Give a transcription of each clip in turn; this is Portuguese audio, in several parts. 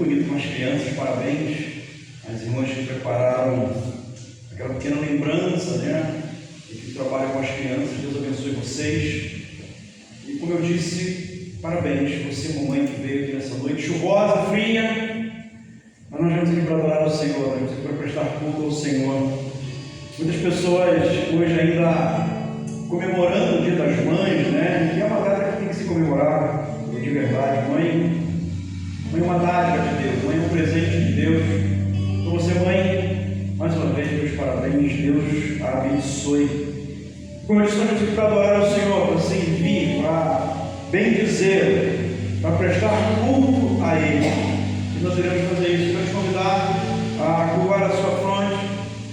bonito com as crianças, parabéns. As irmãs que prepararam aquela pequena lembrança, né? E que trabalham com as crianças, Deus abençoe vocês. E como eu disse, parabéns, você, mamãe, que veio aqui nessa noite chuvosa, fria, mas nós vamos aqui para adorar o Senhor, nós vamos aqui para prestar culto ao Senhor. Muitas pessoas hoje ainda comemorando o Dia das Mães, né? E é uma data que tem que se comemorar, de verdade. Mãe é uma dádiva de Deus, mãe é um presente de Deus. Então você, mãe, mais uma vez, meus parabéns, Deus a abençoe. Como eu disse, nós estamos aqui para adorar o Senhor, para servir, para bendizer, para prestar culto a Ele. E nós iremos fazer isso. Quero te convidar a curvar a sua fronte,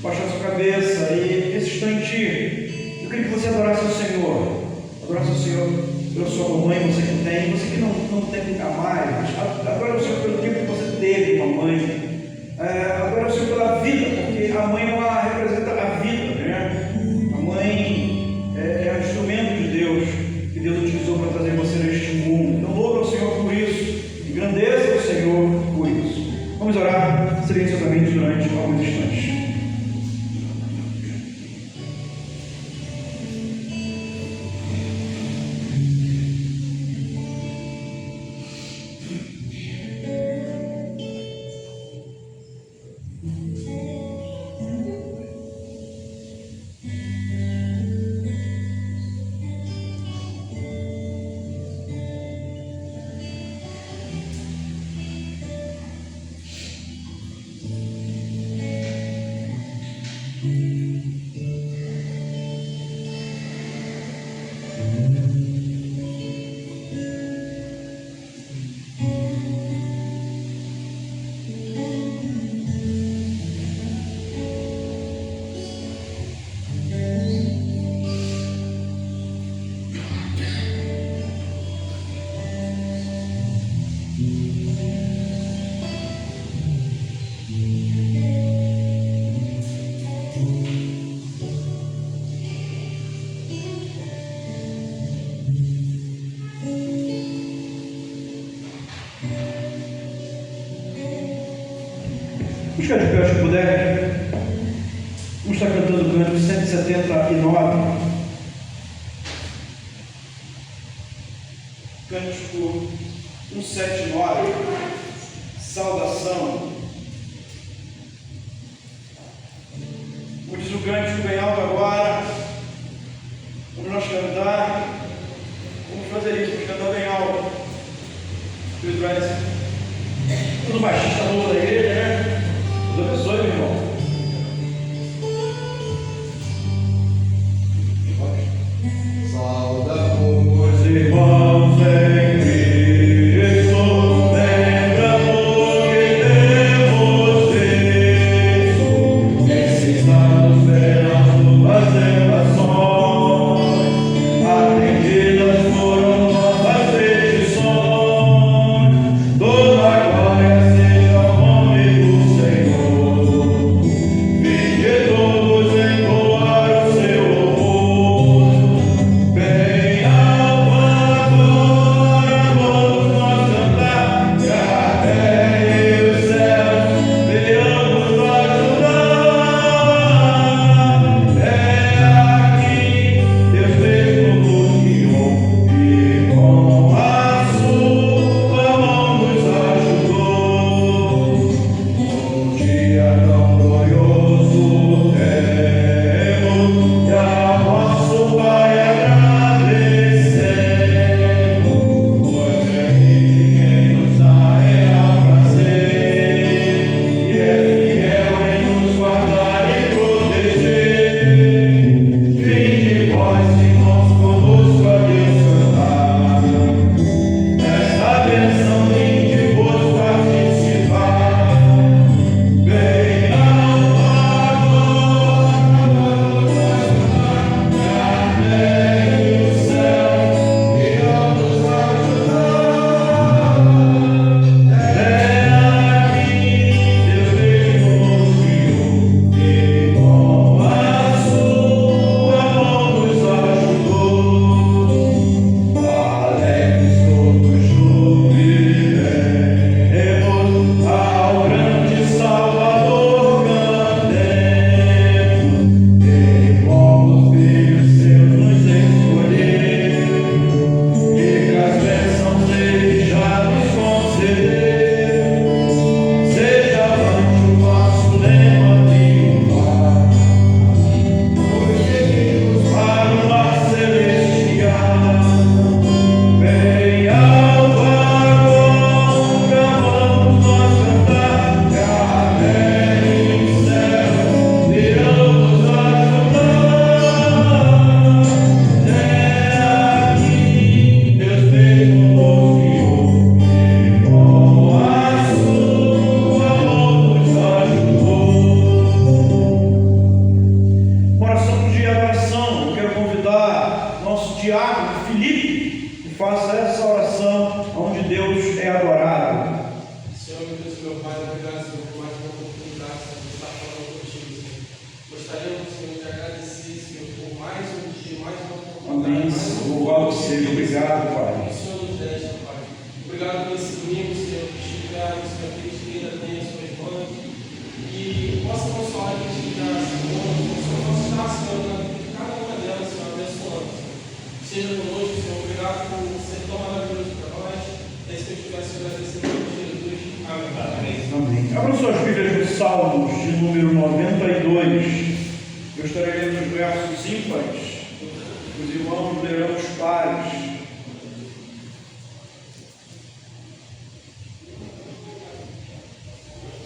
baixar a sua cabeça e, nesse instante, eu queria que você adorasse o Senhor. Adorasse o Senhor pela sua mamãe, você que tem, você que não tem nunca mais, mas adora o Senhor pelo tempo que você teve, mamãe. Adora o Senhor pela vida, porque a mãe representa a vida, né? A mãe é um instrumento de Deus, que Deus utilizou para trazer você neste mundo. Então louva o Senhor por isso, e grandeça o Senhor por isso. Vamos orar silenciosamente durante alguns instantes. Fica de pé, se puder. Vamos estar cantando o cântico 179. Cântico 179. Saudação. Como diz o cântico bem alto agora, vamos nós cantar. Vamos fazer isso, vamos cantar bem alto. Tudo baixista novo da igreja, né? Deus abençoe, meu irmão. Saudamos, irmãos em Cristo, lembramos que temos visto, ensinados pelas tuas revelações, atendidas foram nossas petições, toda a glória seja nosso diácono Felipe, e faça essa oração onde Deus é adorado. Senhor, meu Deus, meu Pai, obrigado, Senhor, por mais uma oportunidade, Senhor, de estar falando contigo, Senhor. Gostaríamos, Senhor, de agradecer, Senhor, por mais um dia, mais uma oportunidade. Amém. Louvado seja. Obrigado, Pai. O Senhor nos deste, Pai. Obrigado por esse domingo, Senhor, que estiveram, Senhor, que eles ainda têm as suas mãos. E possa consolar a gente de graça, Senhor. Possa estar, Senhor, na vida de cada uma delas, Senhor, abençoando, Senhor. Seja conosco, Senhor. Obrigado por ser tão maravilhoso para nós. É isso que eu estivesse agradecendo por Jesus. Amém. Amém. Abram suas Bíblias no Salmos de número 92. Eu estarei lendo os versos ímpares. Os irmãos lerão os pares.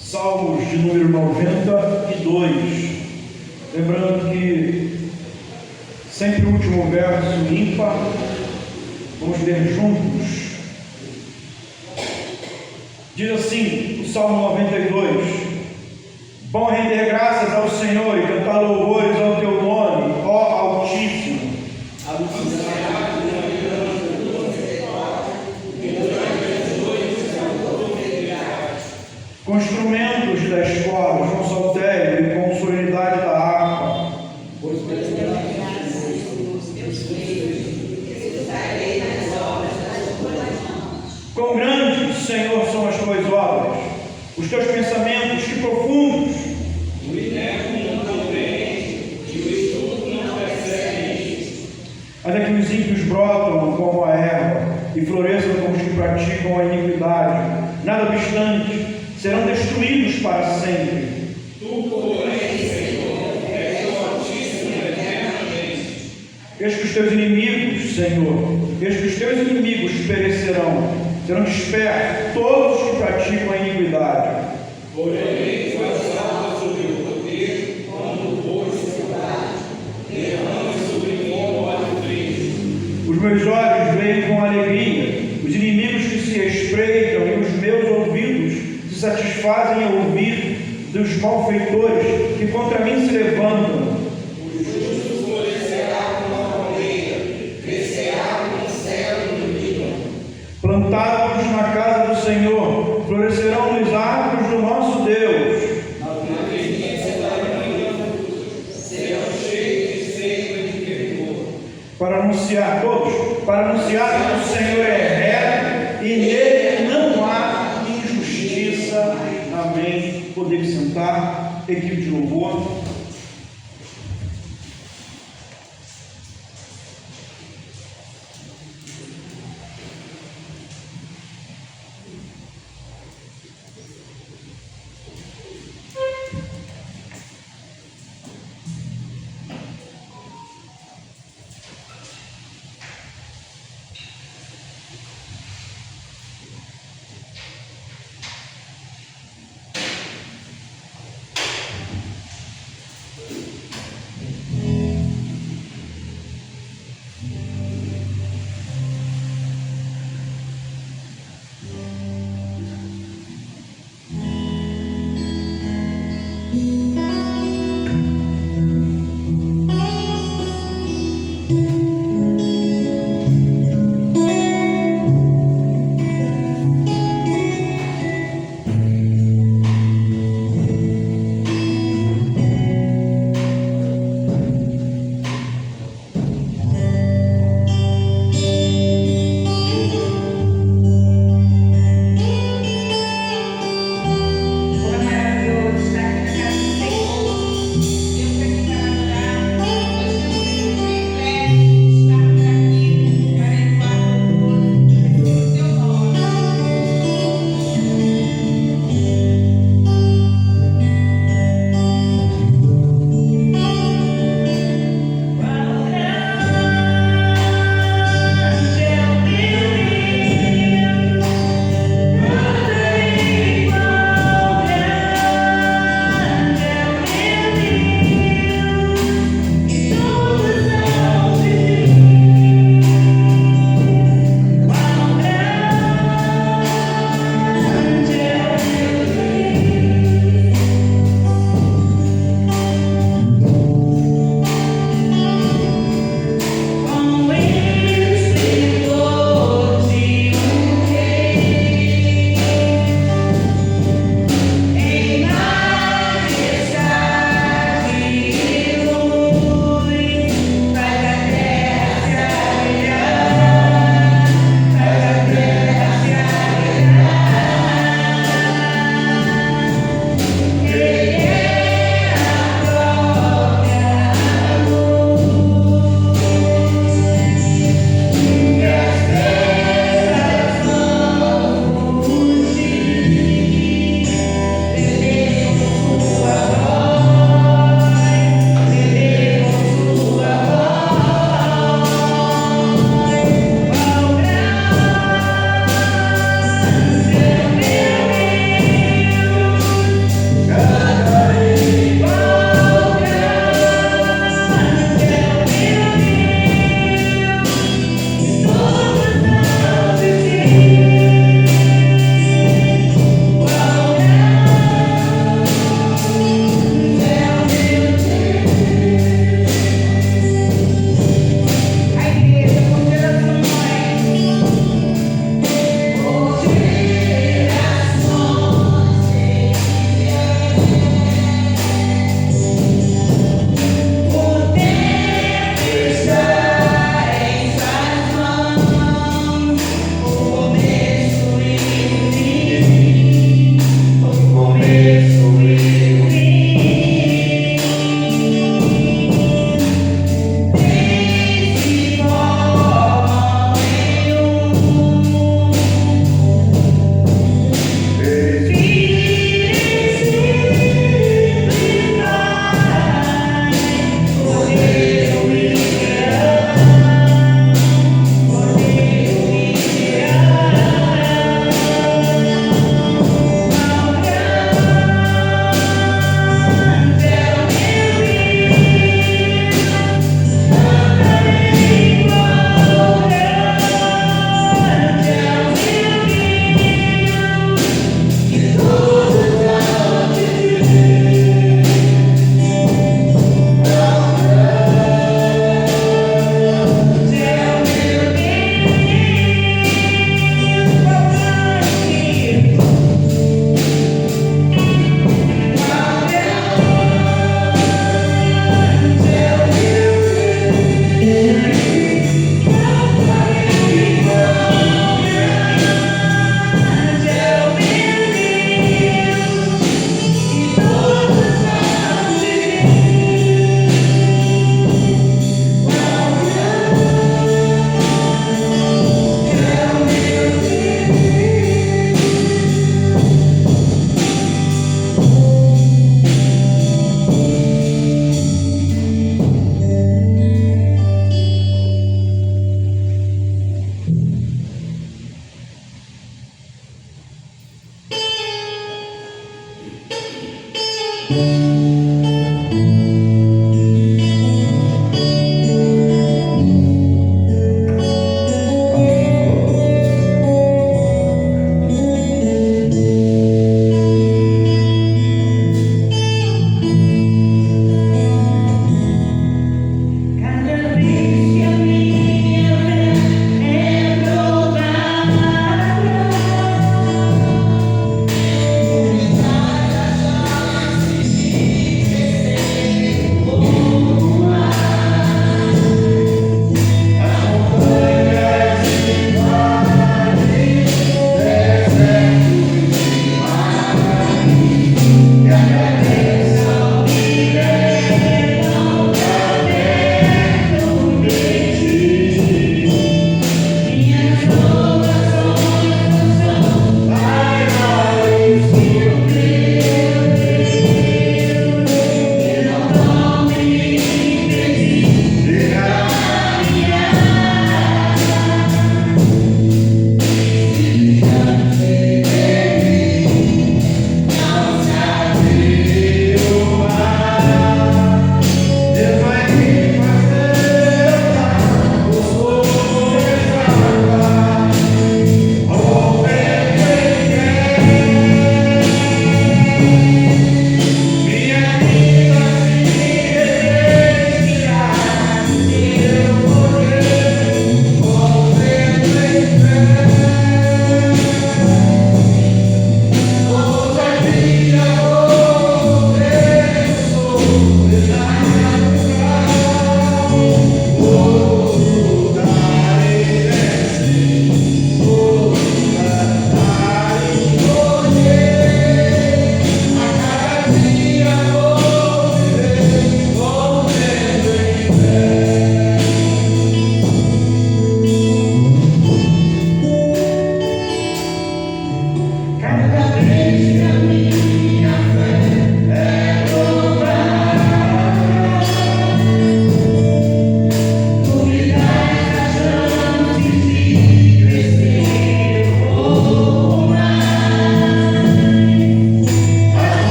Salmos de número 92. Lembrando que sempre o último verso ímpar. Vamos ler juntos. Diz assim, o Salmo 92: Bom render graças ao Senhor e cantar louvores ao teu nome, ó Altíssimo. Com instrumentos da escola, com saltério e com solenidade da harpa. Quão grandes, Senhor, são as tuas obras, os teus pensamentos, que profundos. O inédito não compreende, e o estudo não percebe isso. Até que os ímpios brotam como a erva, e floresçam como os que praticam a iniquidade. Nada obstante, serão destruídos para sempre. Tu, porém, Senhor, és o Altíssimo eternamente. Eis que os teus inimigos, Senhor, eis que os teus inimigos perecerão. Serão dispersos todos os que praticam a iniquidade. Porém, faz alta sobre o poder, quando for cidade, derrama sobre mim óleo triste. Os meus olhos veem com alegria os inimigos que se espreitam, e os meus ouvidos se satisfazem em ouvir dos malfeitores que contra mim se levantam. O justo florescerá como a palmeira, crescerá como o cedro do Líbano. Plantados na casa do Senhor, florescerão nos átrios do nosso Deus. Na velhice da vida serão cheios de seiva e de fervor. Para anunciar que o Senhor é reto e nele não há injustiça. Amém. Podemos sentar, equipe de louvor.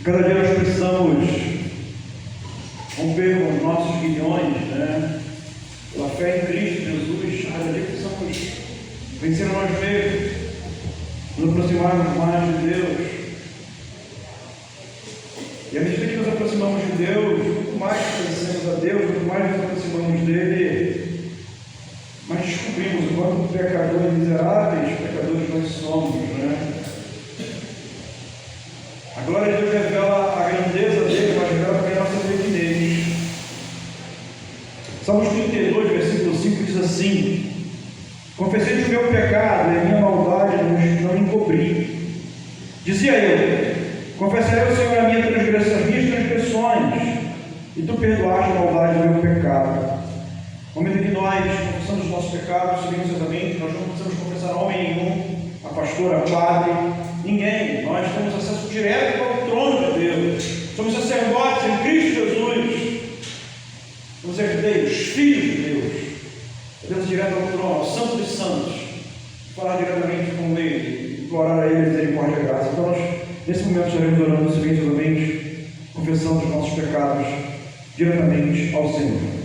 Cada dia nós precisamos romper com os nossos guilhões, né? Pela fé em Cristo Jesus. Cada dia precisamos vencer a nós mesmos, nos aproximarmos mais de Deus. E à medida que nos aproximamos de Deus, muito mais conhecemos a Deus, muito mais nos aproximamos dele, mas descobrimos o quanto pecadores miseráveis, pecadores nós somos, né? A glória de Deus revela a grandeza dele, mas revela também a nossa pequenez. Salmos 32, versículo 5 diz assim: confessei o meu pecado e a minha maldade não encobri. Dizia eu: confessarei ao Senhor a minha transgressão, as minhas transgressões, e tu perdoaste a maldade do meu pecado. No momento em que nós confessamos os nossos pecados silenciosamente, nós não precisamos confessar a homem nenhum, a pastor, a padre, ninguém. Nós temos acesso direto ao trono de Deus. Somos sacerdotes em Cristo Jesus. Somos herdeiros, filhos de Deus. Podemos direto ao trono, ao Santo dos Santos, falar diretamente com Ele, implorar a Ele misericórdia e graça. Então nós, nesse momento, estaremos orando silenciosamente, confessando os nossos pecados diretamente ao Senhor.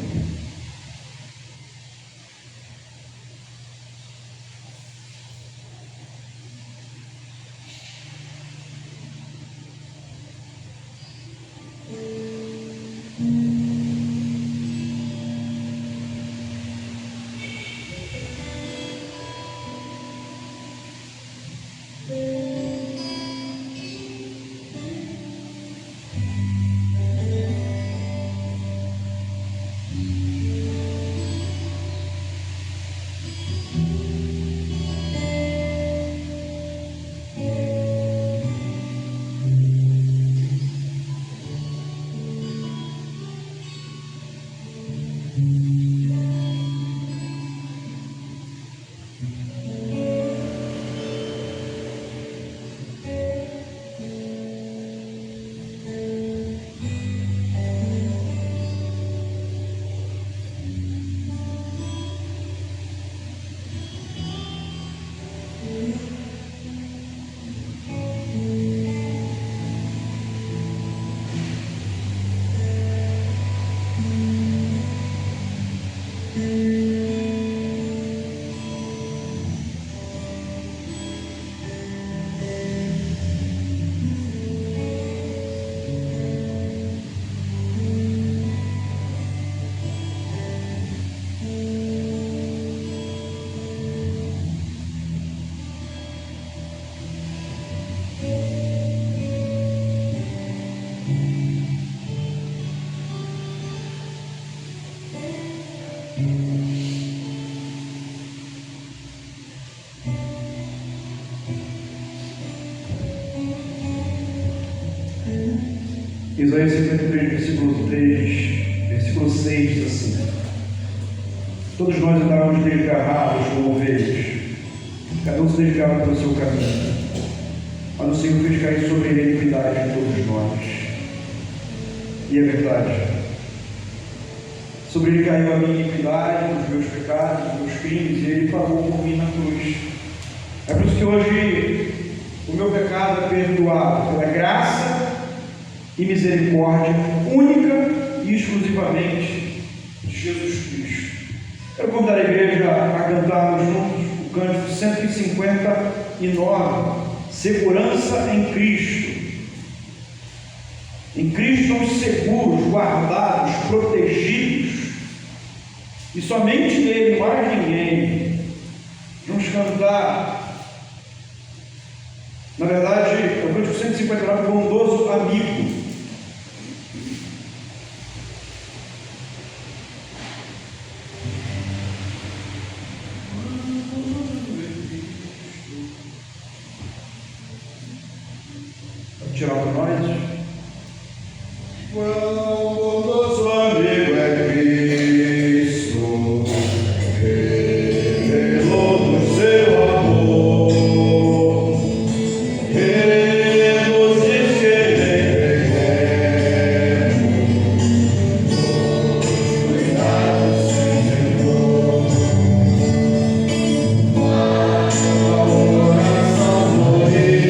Isaías 53, versículo 3, versículo 6 diz assim: todos nós andávamos desgarrados como ovelhas, cada um se desgarrava pelo seu caminho, mas o Senhor fez cair sobre ele a iniquidade de todos nós. E é verdade, sobre ele caiu a minha iniquidade, os meus pecados, os meus crimes, e ele pagou por mim na cruz. É por isso que hoje o meu pecado é perdoado pela graça e misericórdia única e exclusivamente de Jesus Cristo. Quero convidar a igreja a cantarmos juntos o cântico 159, Segurança em Cristo. Em Cristo estamos seguros, guardados, protegidos, e somente nele, mais ninguém. Vamos cantar, na verdade, é o cântico 159, Bondoso Amigo. Tirar para nós. Quão bondoso amigo é Cristo, revelou-nos seu amor, queremos diz que Ele é cuidado, Senhor, ao coração morrido.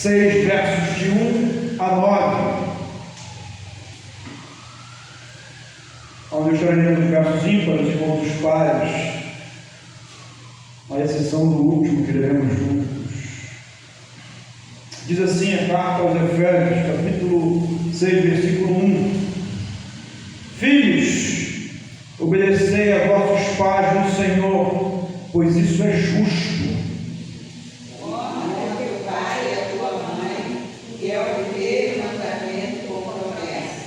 6, versos de 1 a 9. Onde eu estarei lendo os versos ímpares e outros pares, à exceção do último que leremos juntos. Diz assim a carta aos Efésios, capítulo 6, versículo 1. Filhos, obedecei a vossos pais no Senhor, pois isso é justo. Honra teu pai e a tua mãe, que é o primeiro mandamento com promessa,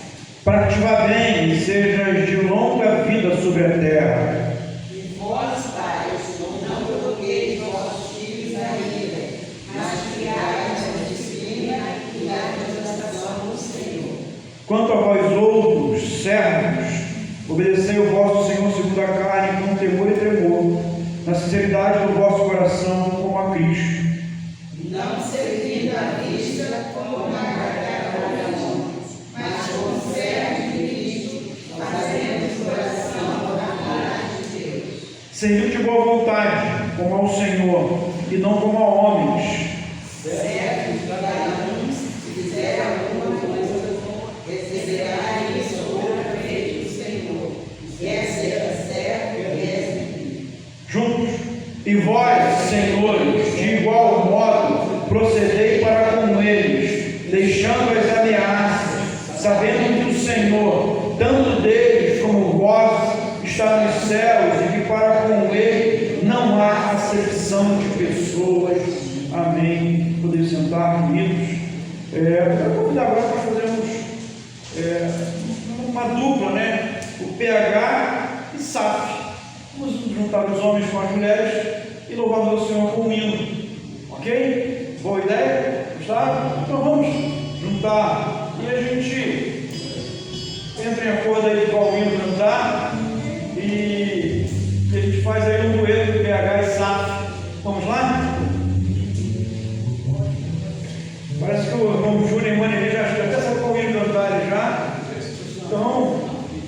Para que te vá bem e sejas de longa vida sobre a terra. e vós, pais, não provoqueis vossos filhos à ira, mas criai na disciplina e na exortação do Senhor. Quanto a vós outros, servos, obedecei o vosso Senhor segundo a carne, com temor e tremor, na sinceridade do vosso coração, como a Cristo. Não servindo à vista como uma garganta de homens, mas como servos de Cristo, fazendo o coração da vontade de Deus. Servindo de boa vontade, como ao Senhor, e não como a homens, Servos de cada um, se fizer alguma coisa, receberá isso outra vez do Senhor, quer seja servo, quer livre. juntos. E vós, senhores, de igual modo, procedei para com eles, deixando as ameaças, sabendo que o Senhor, tanto deles como vós, está nos céus e que para com ele não há acepção de pessoas. Amém. Podem sentar, unidos. Eu quero convidar agora para fazermos uma dupla, né? O PH e SAF. Vamos juntar os homens com as mulheres e louvamos ao Senhor com um hino. Ok? Boa ideia? Gostaram? Então vamos juntar. E a gente entra em acordo aí de qual hino cantar. E a gente faz aí um dueto de PH e SAF. Vamos lá? Parece que o irmão Júnior e a irmã Nelly já até sabe qual hino cantar ele já. Então,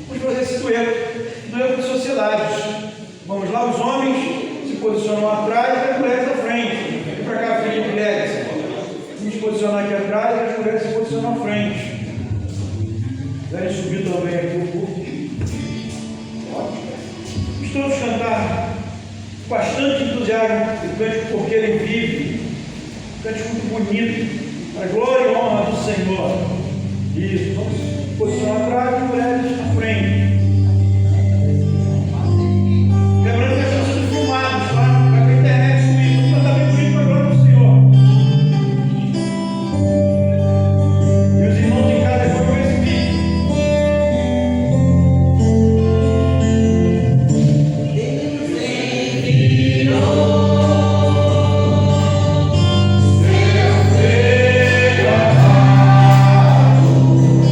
vamos fazer esse dueto de sociedades. Vamos lá, os homens se posicionam atrás e as mulheres à frente. Vem para cá, frente, mulheres. Vamos se posicionar aqui atrás e as mulheres se posicionam à frente. Quiserem subir também aqui um pouco. Vamos todos cantar com bastante entusiasmo o cântico Porque Ele Vive. Um cântico muito bonito, para a glória e honra do Senhor. Isso, vamos se posicionar atrás e as mulheres à frente. Lembrando que estão sendo filmados, tá? Vai para a internet com isso. Vamos cantar bem bonito para a glória do Senhor. E os irmãos em casa depois vão ver esse vídeo. Seu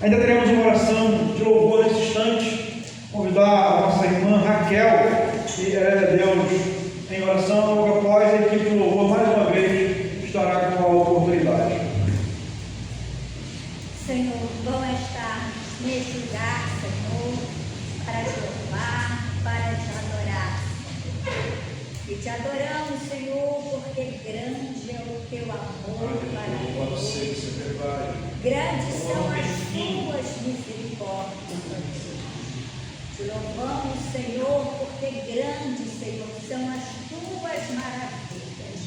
Ainda teremos uma oração de louvor nesse instante. Convidar a nossa irmã Raquel, que é Deus em oração, logo após a equipe de louvor mais uma vez estará com a oportunidade. Senhor, bom estar neste lugar, Senhor, para te louvar, para te adorar. E te adoramos, Senhor, porque grande é o teu amor para nós. Grandes são as tuas misericórdias. Te louvamos, Senhor, porque grandes, Senhor, são as tuas maravilhas.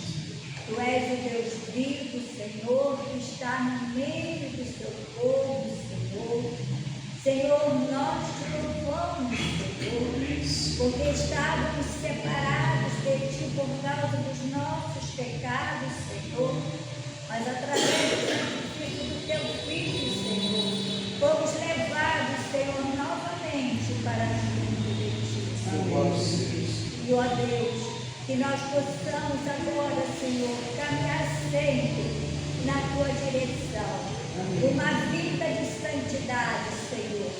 Tu és o Deus vivo, Senhor, que está no meio do seu povo, Senhor. Senhor, nós te louvamos, Senhor, porque estávamos separados de ti por causa dos nossos pecados, Senhor. Mas através do sacrifício do teu Filho, Senhor, fomos levados, Senhor, novamente para junto de ti, Senhor. E, ó Deus, que nós possamos agora, Senhor, caminhar sempre na tua direção. Uma vida de santidade, Senhor.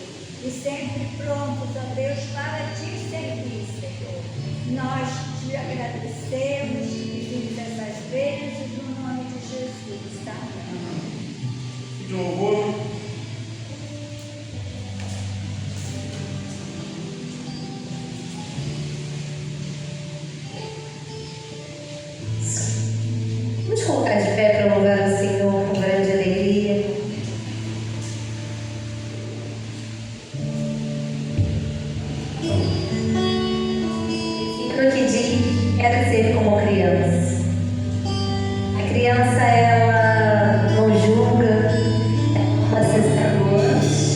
E sempre prontos, ó Deus, para te servir, Senhor. Nós te agradecemos e pedimos essas bênçãos no nome de Jesus. Amém. De louvor. Vamos colocar de pé para louvar o Senhor com grande alegria. Ciclo que diz: quero ser como criança. A criança, ela não julga, ela acessa gosto.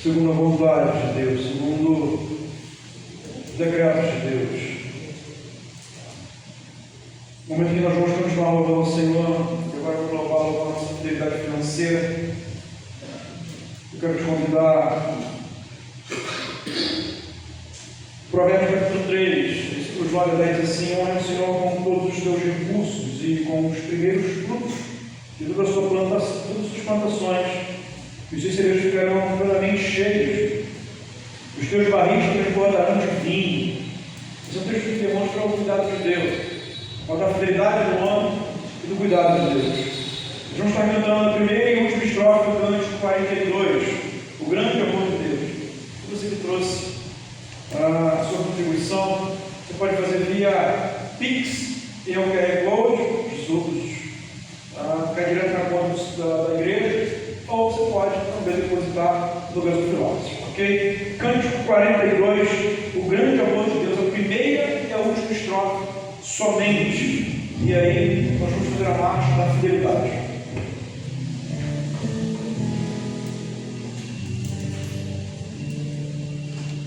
segundo a vontade de Deus, segundo os decretos de Deus. No momento que nós vamos continuar louvando o Senhor, eu quero louvá-lo com a nossa fidelidade financeira. Eu quero te convidar. Provérbios capítulo 3, versículos 9 a 10, assim: honre o Senhor com todos os teus recursos e com os primeiros frutos de todas as suas plantações, e os seus celeiros ficarão plenamente cheios, os teus barris transbordarão de vinho. Esse é um texto que demonstra o cuidado de Deus, a fidelidade do homem e do cuidado de Deus. Nós vamos estar cantando a primeira e última estrofe do cântico 42, o grande amor de Deus. Você que trouxe a sua contribuição, você pode fazer via Pix, tem o QR Code, os outros ficar direto na conta da igreja, ou você pode também depositar no gasofilácio, ok? Cântico 42, o grande amor de Deus, a primeira e a última estrofe somente, e aí nós vamos fazer a marcha da fidelidade.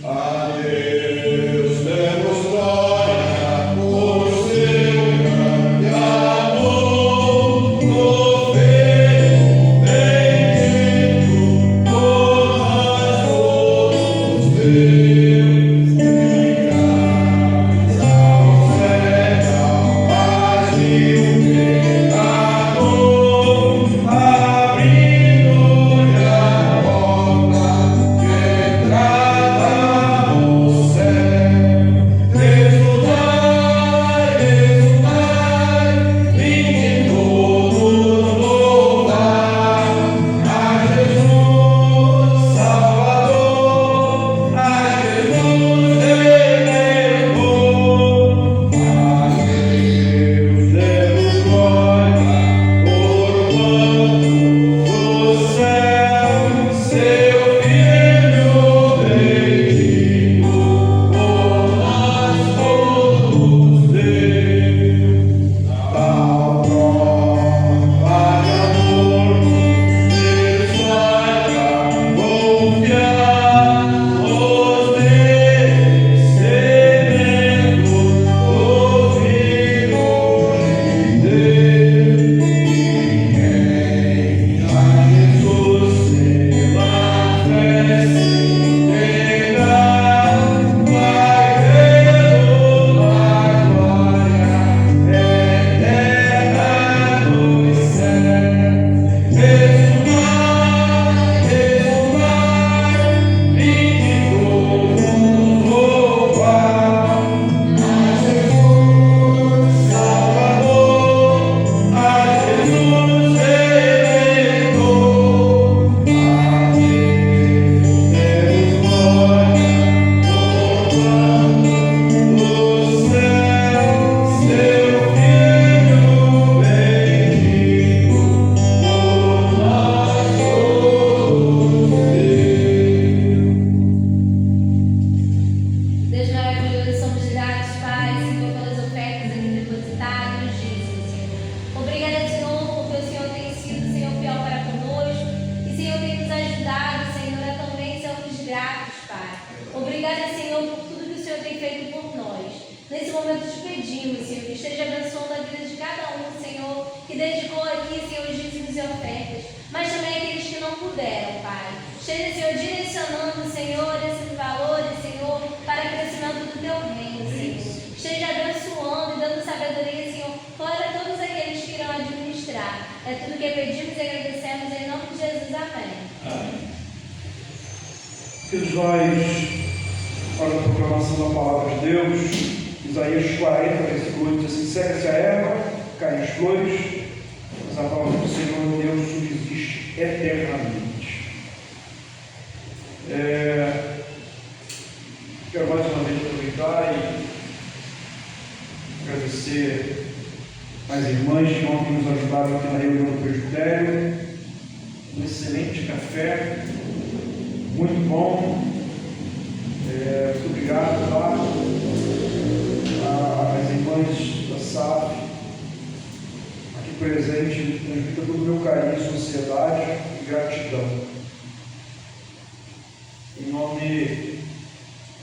A Deus demos glória por seu grande amor, no Filho bendito por nós todos Deus. Graças ao céu, paz e o pecador, abrindo-lhe a porta que entrava no céu. Exultai, vinde todos louvar a Jesus Salvador, a Jesus Redentor. A Deus demos glória por quanto do céu seu Filho bendito por nós todos deu. Tal prova de amor Deus vai confiar os descendentes do Filho de Deus. Ninguém a Jesus pela fé se entregar, vai vê-lo na glória eterna dos céus. Exultai, vinde todos louvar a Jesus Salvador, a Jesus Redentor. A Deus demos glória por quanto do céu seu Filho bendito por nós todos deu. Deus maravilhoso, somos gratos, Pai, Senhor, pelas ofertas aqui depositadas nos dízimos, Senhor. Obrigada, Senhor, porque o Senhor tem sido, Senhor, fiel para conosco e, Senhor, tem nos ajudado, Senhor, a também sermos gratos, Pai. Obrigada, Senhor, por tudo que o Senhor tem feito por nós. Nesse momento te pedimos, Senhor, que esteja abençoando a vida de cada um, Senhor, que dedicou aqui, Senhor, os dízimos e ofertas, mas também aqueles que não puderam, Pai. Esteja, Senhor, direcionando, Senhor, esses valores, Senhor, para o crescimento do teu reino, Senhor. Esteja abençoando e dando sabedoria, Senhor, para todos aqueles que irão administrar. É tudo que pedimos e agradecemos em nome de Jesus. Amém. Queridos, nós, para a proclamação da palavra de Deus, Isaías 40, versículo 8, diz assim: seca-se a erva, caem as flores, mas a palavra do Senhor Deus subsiste eternamente. Quero mais uma vez aproveitar e agradecer às irmãs que ontem nos ajudaram aqui na reunião do presbitério. Um excelente café, muito bom. Muito obrigado lá às irmãs da SAF aqui presente, transmita todo o meu carinho, sociedade e gratidão. em nome,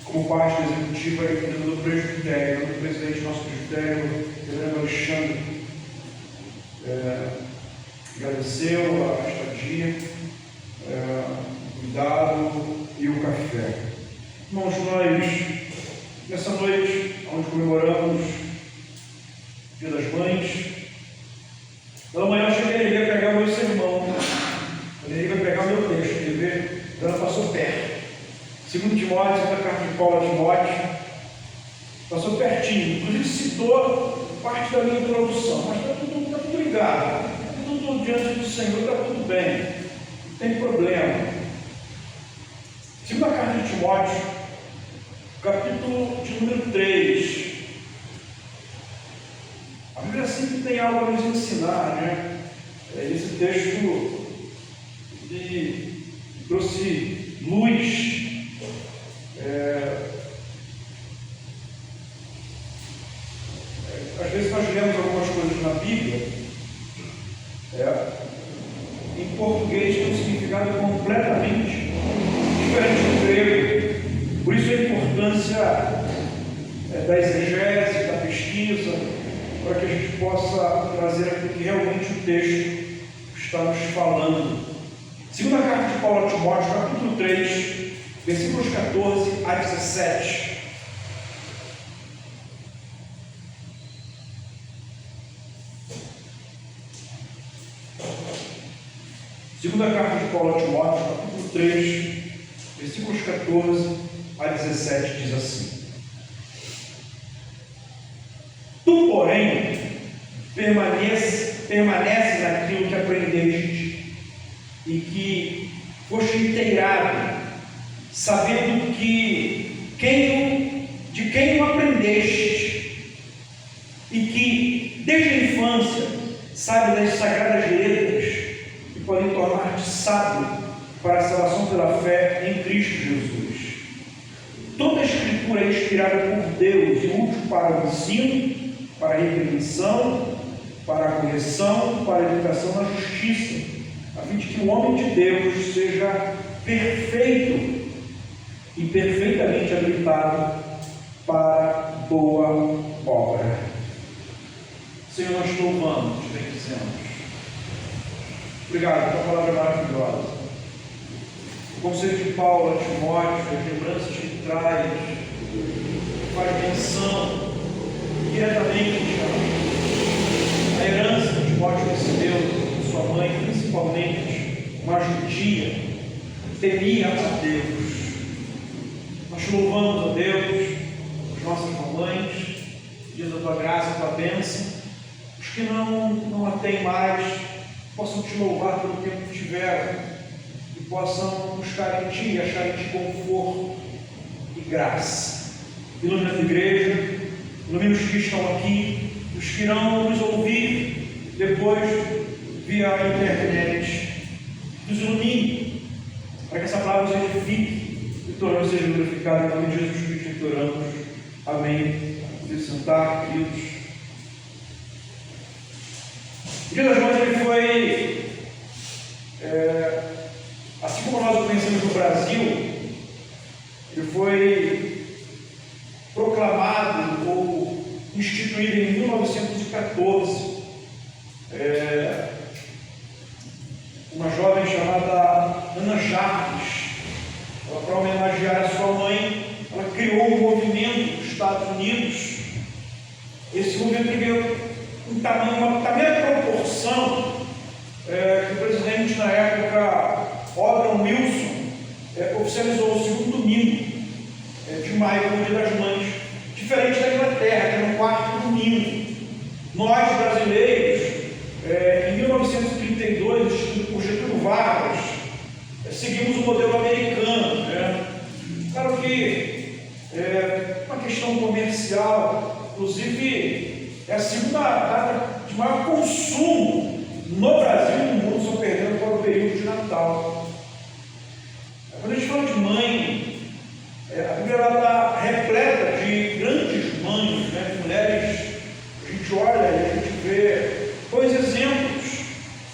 como parte da executiva e do presbitério, do presidente do nosso presbitério, Reverendo Alexandre, agradeceu a estadia, o cuidado e o café. Irmãos, nós, nessa noite, onde comemoramos o Dia das Mães, pela manhã eu achei que ele ia pegar o meu sermão, ele ia pegar o meu texto, ela passou perto. Segundo Timóteo, a carta de Paulo a Timóteo, passou pertinho, inclusive citou parte da minha introdução, mas está tudo ligado, está tudo diante do Senhor, está tudo bem, não tem problema. Segunda carta de Timóteo, capítulo de número 3. A Bíblia sempre tem algo a nos ensinar, né? Esse texto trouxe luz. Às vezes nós lemos algumas coisas na Bíblia, em português tem um significado completamente diferente do grego. Por isso a importância da exegese, da pesquisa, para que a gente possa trazer aquilo que realmente o texto está nos falando. Segunda carta de Paulo a Timóteo, capítulo 3, versículos 14 a 17. Segunda carta de Paulo a Timóteo, capítulo 3, versículos 14 a 17, diz assim: Tu, porém, permanece naquilo que aprendeste e que foste inteirado, sabendo de quem o aprendeste, e que desde a infância sabe das sagradas letras que podem tornar-te sábio para a salvação pela fé em Cristo Jesus. Toda a Escritura é inspirada por Deus e útil para o ensino, para a repreensão, para a correção, para a educação na justiça, a fim de que o homem de Deus seja perfeito e perfeitamente habilitado para boa obra. Senhor, nós te louvamos, te bendizemos. Obrigado pela palavra maravilhosa. O conselho de Paulo a Timóteo, as lembranças que traz, faz menção diretamente à herança que Timóteo recebeu de sua mãe, principalmente uma judia, temia a Deus. Nós te louvamos, ó Deus, as nossas mamães, diz a tua graça, a tua bênção. Os que não a têm mais, possam te louvar pelo tempo que tiveram e possam buscar em ti, achar em ti conforto e graça. Ilumina a tua igreja, ilumina os que estão aqui, os que irão nos ouvir depois via a internet. Nos ilumine para que essa palavra nos edifique e torne seja glorificada em nome de Jesus Cristo que oramos. Amém. Podemos sentar, queridos. O Dia das Mães ele foi, assim como nós o conhecemos no Brasil, ele foi proclamado ou instituído em 1914. Uma jovem chamada Ana Jarvis, ela, para homenagear a sua mãe, ela criou um movimento nos Estados Unidos. Esse movimento ganhou uma tamanha proporção que o presidente na época, Woodrow Wilson, oficializou o segundo domingo de maio como Dia das Mães, diferente da Inglaterra, que era no quarto domingo. Nós, brasileiros, em 1932, instituído por Getúlio Vargas, seguimos o modelo americano. Claro que uma questão comercial, inclusive, é a segunda data de maior consumo no Brasil e no mundo, só perdendo para o período de Natal. Quando a gente fala de mãe, a Bíblia está repleta de grandes mães, de mulheres. A gente olha e a gente vê dois exemplos.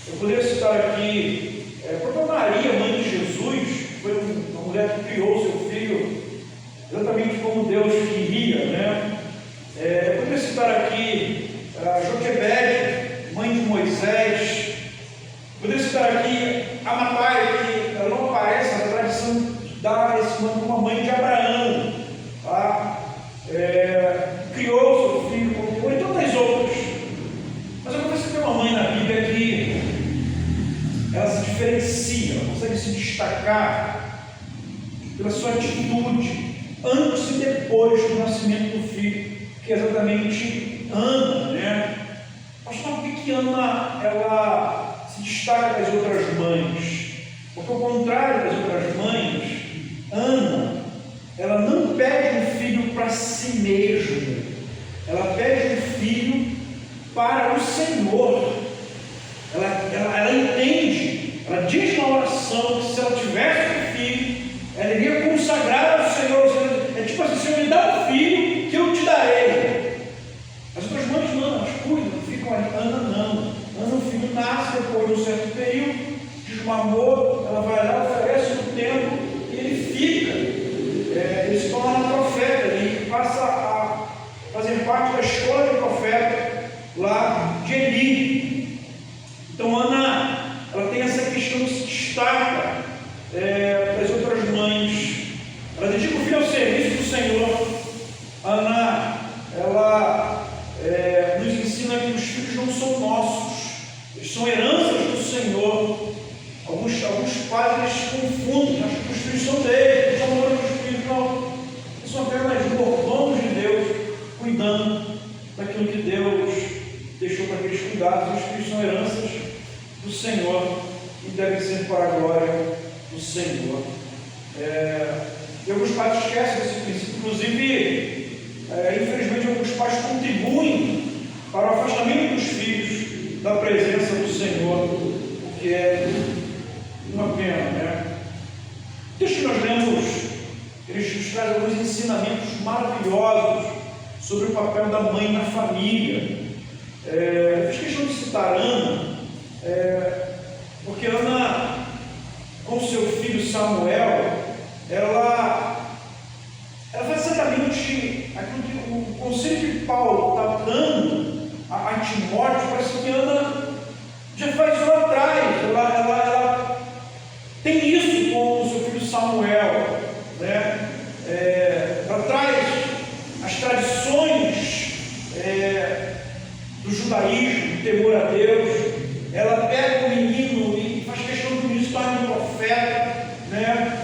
Eu poderia citar aqui a própria Maria, mãe de Jesus, foi uma uma mulher que criou seu filho exatamente como Deus queria, né? Eu poderia citar aqui Joquebede, mãe de Moisés. Poderia citar aqui Amatai, que ela não aparece na tradição de dar esse nome como a mãe de Abraão, tá? Criou seu filho como e tantas outras. Mas eu confesso que tem uma mãe na Bíblia que ela se diferencia, ela consegue se destacar pela sua atitude antes e depois do nascimento do filho, que é exatamente Ana, né? Mas por que Ana ela se destaca das outras mães? Porque ao contrário das outras mães, Ana, ela não pede um filho para si mesma, ela pede um filho para o Senhor. Ela entende, ela diz na oração que se ela tivesse um filho, ela iria consagrar ao Senhor. É tipo assim: Senhor, me dá um filho que eu te darei. As outras mães não, elas cuidam, ficam ali. Ana não. Ana, o filho nasce depois de um certo período, desmamou, ela vai lá, oferece o tempo e ele fica. Ele se torna profeta, ele passa a fazer parte da escola de profeta lá de Eli. Então Ana, ela tem essa questão que se destaca das outras mães. Ela dedica o filho ao serviço do Senhor. Ana, ela nos ensina que os filhos não são nossos, eles são heranças do Senhor. Alguns pais eles se confundem, acham que os filhos são deles, não são os filhos, não. Eles são apenas mordomos de Deus, cuidando daquilo que Deus deixou para que eles cuidassem. Os filhos são heranças do Senhor e devem ser para a glória do Senhor. E alguns pais esquecem desse princípio, inclusive, infelizmente, alguns pais contribuem para o afastamento dos filhos da presença do Senhor, o que é uma pena, né? O texto que nós lemos, ele nos traz alguns ensinamentos maravilhosos sobre o papel da mãe na família. Eu fiz questão de citar Ana, porque Ana, com seu filho Samuel, ela faz exatamente aquilo que o conselho que Paulo está dando a Timóteo. Parece que Ana já faz lá atrás, ela tem isso com o seu filho Samuel, né? Ela traz as tradições do judaísmo, do temor a Deus. Ela pega o menino e faz questão que o menino se torne um profeta, né?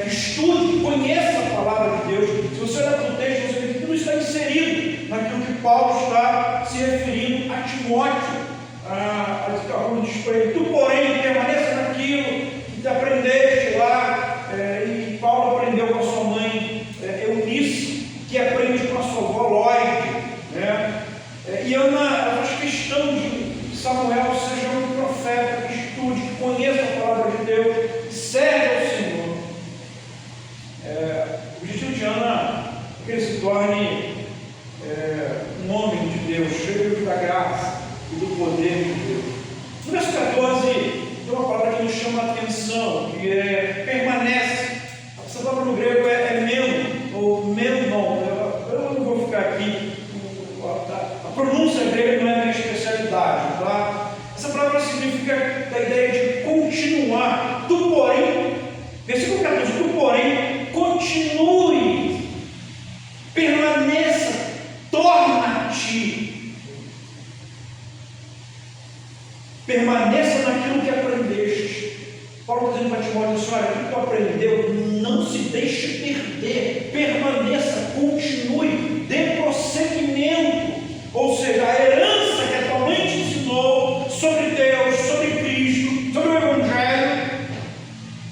Que estude, conheça a palavra de Deus. Se você olhar para o texto, você vê que tudo está inserido naquilo que Paulo está se referindo a Timóteo. Quando diz para ele: tu, porém, permaneça naquilo que aprendeste lá, e Paulo aprendeu com a sua mãe Eunice, que aprende com a sua avó Lóide, né? E Ana faz questão de que Samuel seja um profeta, que estude, que conheça a palavra de Deus, que serve ao Senhor. O objetivo de Ana é que ele se torne um homem de Deus, cheio da graça e do poder de Deus. No verso 14, tem uma palavra que nos chama a atenção, que é permanece. Essa palavra no grego é meno, ou menon. Eu não vou ficar aqui. A pronúncia grega não é a minha especialidade, tá? Essa palavra significa da ideia de continuar. Tu, porém, versículo 14, tu, porém, continue, permaneça, torna-te. Permaneça naquilo que aprendeste. Paulo está dizendo para Timóteo: olha, aquilo que tu aprendeu, não se deixe perder, permaneça, continue, dê prosseguimento. Ou seja, a herança que a tua mãe te ensinou sobre Deus, sobre Cristo, sobre o Evangelho,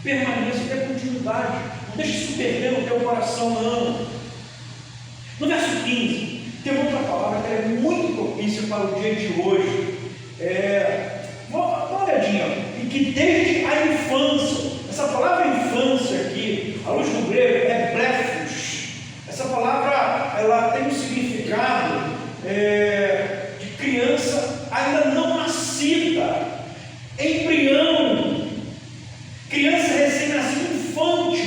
permaneça, dê continuidade. Não deixe isso perder no teu coração, não. No verso 15, tem outra palavra que é muito propícia para o dia de hoje. Dá uma olhadinha, e que desde a infância, essa palavra infância aqui, à luz do grego, é blefos. Essa palavra, ela tem um significado de criança ainda não nascida, embrião, criança recém-nascida, infante.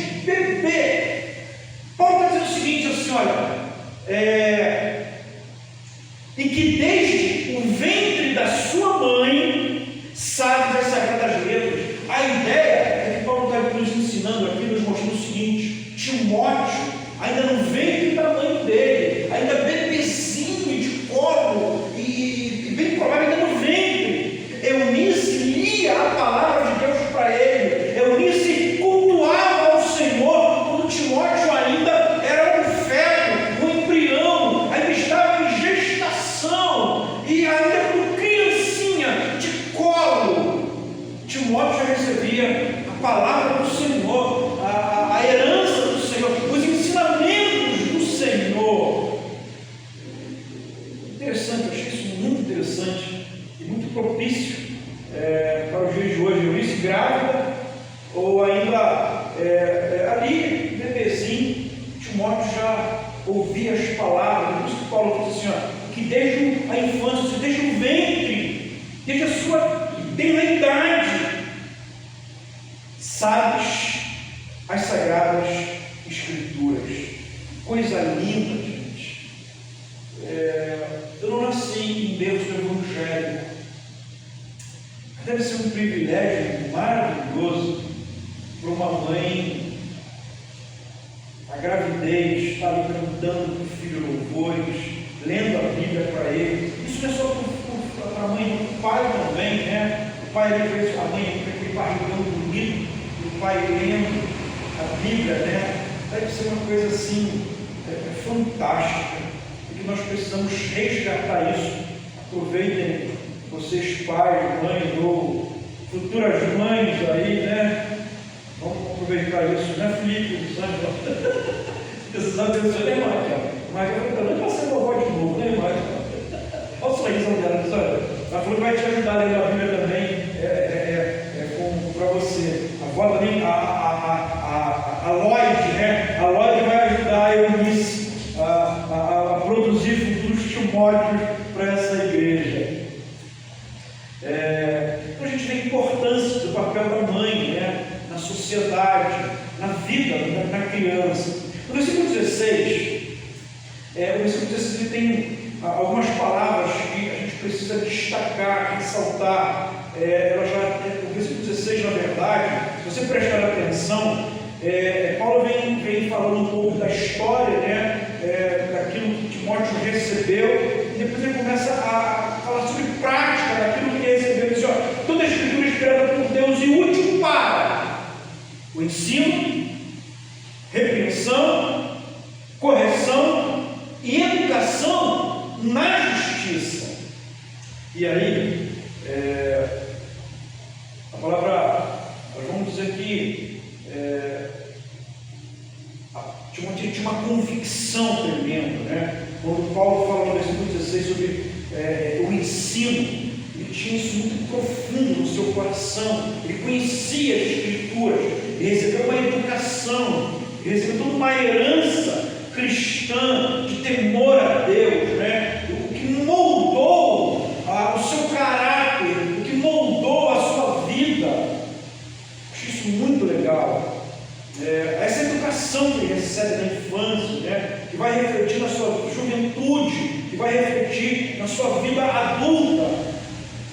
e que desde o ventre da sua mãe sabe as sagradas letras. A ideia é que Paulo está nos ensinando aqui, nos mostrando o seguinte: Timóteo, ainda no ventre da mãe dele, ainda bebezinho de colo, e bem provável ainda no ventre, Eunice lia a palavra de Deus para ele. Eunice cultuava ao Senhor quando Timóteo ainda era um feto, um embrião, ainda estava em gestação, e ainda como criancinha de colo, Timóteo já recebia a palavra do Senhor, a herança do Senhor, os ensinamentos do Senhor. Interessante, eu achei isso muito interessante e muito propício para os dias de hoje. Eunice grávida, ou ainda ali, bebezinho, Timóteo já ouvia as palavras. Por isso que Paulo diz assim, que desde a infância, desde o ventre, desde a sua tenridade, sabes as sagradas escrituras. Coisa linda, gente. Eu não nasci em berço evangélico. Deve ser um privilégio maravilhoso para uma mãe, a gravidez, estar ali cantando para o filho louvores, lendo a Bíblia para ele. Isso não é só para a mãe, para o pai também, né? O pai, às vezes, a mãe, aquele barrigão bonito, o pai lendo a Bíblia, né? Deve ser uma coisa assim, fantástica, e que nós precisamos resgatar isso. Aproveitem, vocês pais, mães ou futuras mães aí, né? Vamos aproveitar isso, né, Felipe? Esses abençoe, né, Michael? Michael também vai ser vovó de novo, né, Michael? Olha o sorriso dela, olha. Ela falou que vai te ajudar a ler a Bíblia também, para você. A avó também, a Lloyd, né? A Lloyd vai ajudar a Eunice a produzir futuros Timóteos para essa igreja. Então a gente vê a importância do papel da mãe, né, na sociedade, na vida da criança. No versículo 16, o versículo 16 ele tem algumas palavras que a gente precisa destacar, ressaltar. O versículo 16, na verdade, se você prestar atenção, Paulo vem falando um pouco da história, né, daquilo que Timóteo recebeu, e depois ele começa a falar sobre prática daquilo que ele recebeu. Ele diz, toda a escritura inspirada por Deus e útil para o ensino, repreensão, correção e educação na justiça. E aí, a palavra, nós vamos dizer que Timóteo tinha uma convicção tremenda, né? Quando Paulo fala no versículo 16 sobre o ensino, ele tinha isso muito profundo no seu coração. Ele conhecia as Escrituras, ele recebeu uma educação, ele recebeu toda uma herança cristã de temor a Deus, né? O que moldou o seu caráter, o que moldou a sua vida. Acho isso muito legal. Essa educação que ele recebe na infância, né, que vai refletir na sua juventude, que vai refletir na sua vida adulta.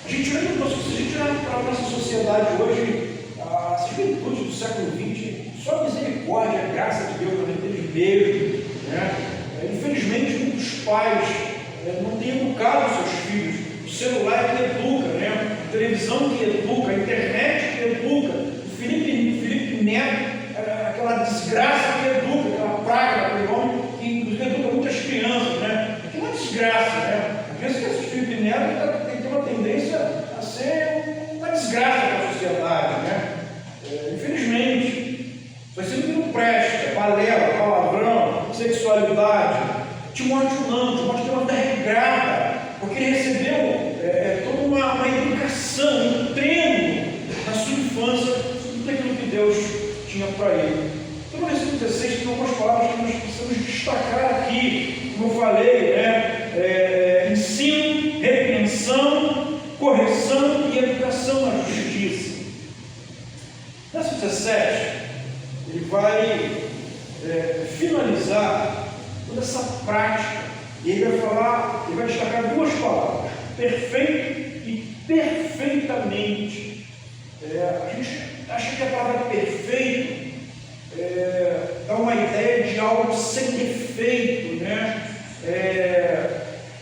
Se a gente olhar para a nossa sociedade hoje, a juventude do século XX, só misericórdia, a graça de Deus na vida deles mesmo, né? Infelizmente, muitos pais não têm educado os seus filhos. O celular que educa, né? A televisão que educa, a internet que educa, o Felipe Neto, aquela desgraça que educa, aquela praga, aquele homem que educa muitas crianças, né? É uma desgraça, né? A criança que assiste Felipe Neto tem uma tendência a ser uma desgraça para a sociedade, né? Infelizmente, vai ser que não presta, balela, palavrão, sexualidade. Timóteo não, Timóteo tem uma vida regrada, porque ele recebeu toda uma educação, um treino na sua infância, tudo aquilo que Deus tinha para ele. Então, no versículo 16, tem algumas palavras que nós precisamos destacar aqui, como eu falei, né? Ensino, repreensão, correção e educação na justiça. Verso 17, ele vai finalizar toda essa prática. E ele vai falar, ele vai destacar duas palavras: perfeito e perfeitamente. A gente acha que a palavra perfeito dá uma ideia de algo sem defeito, né?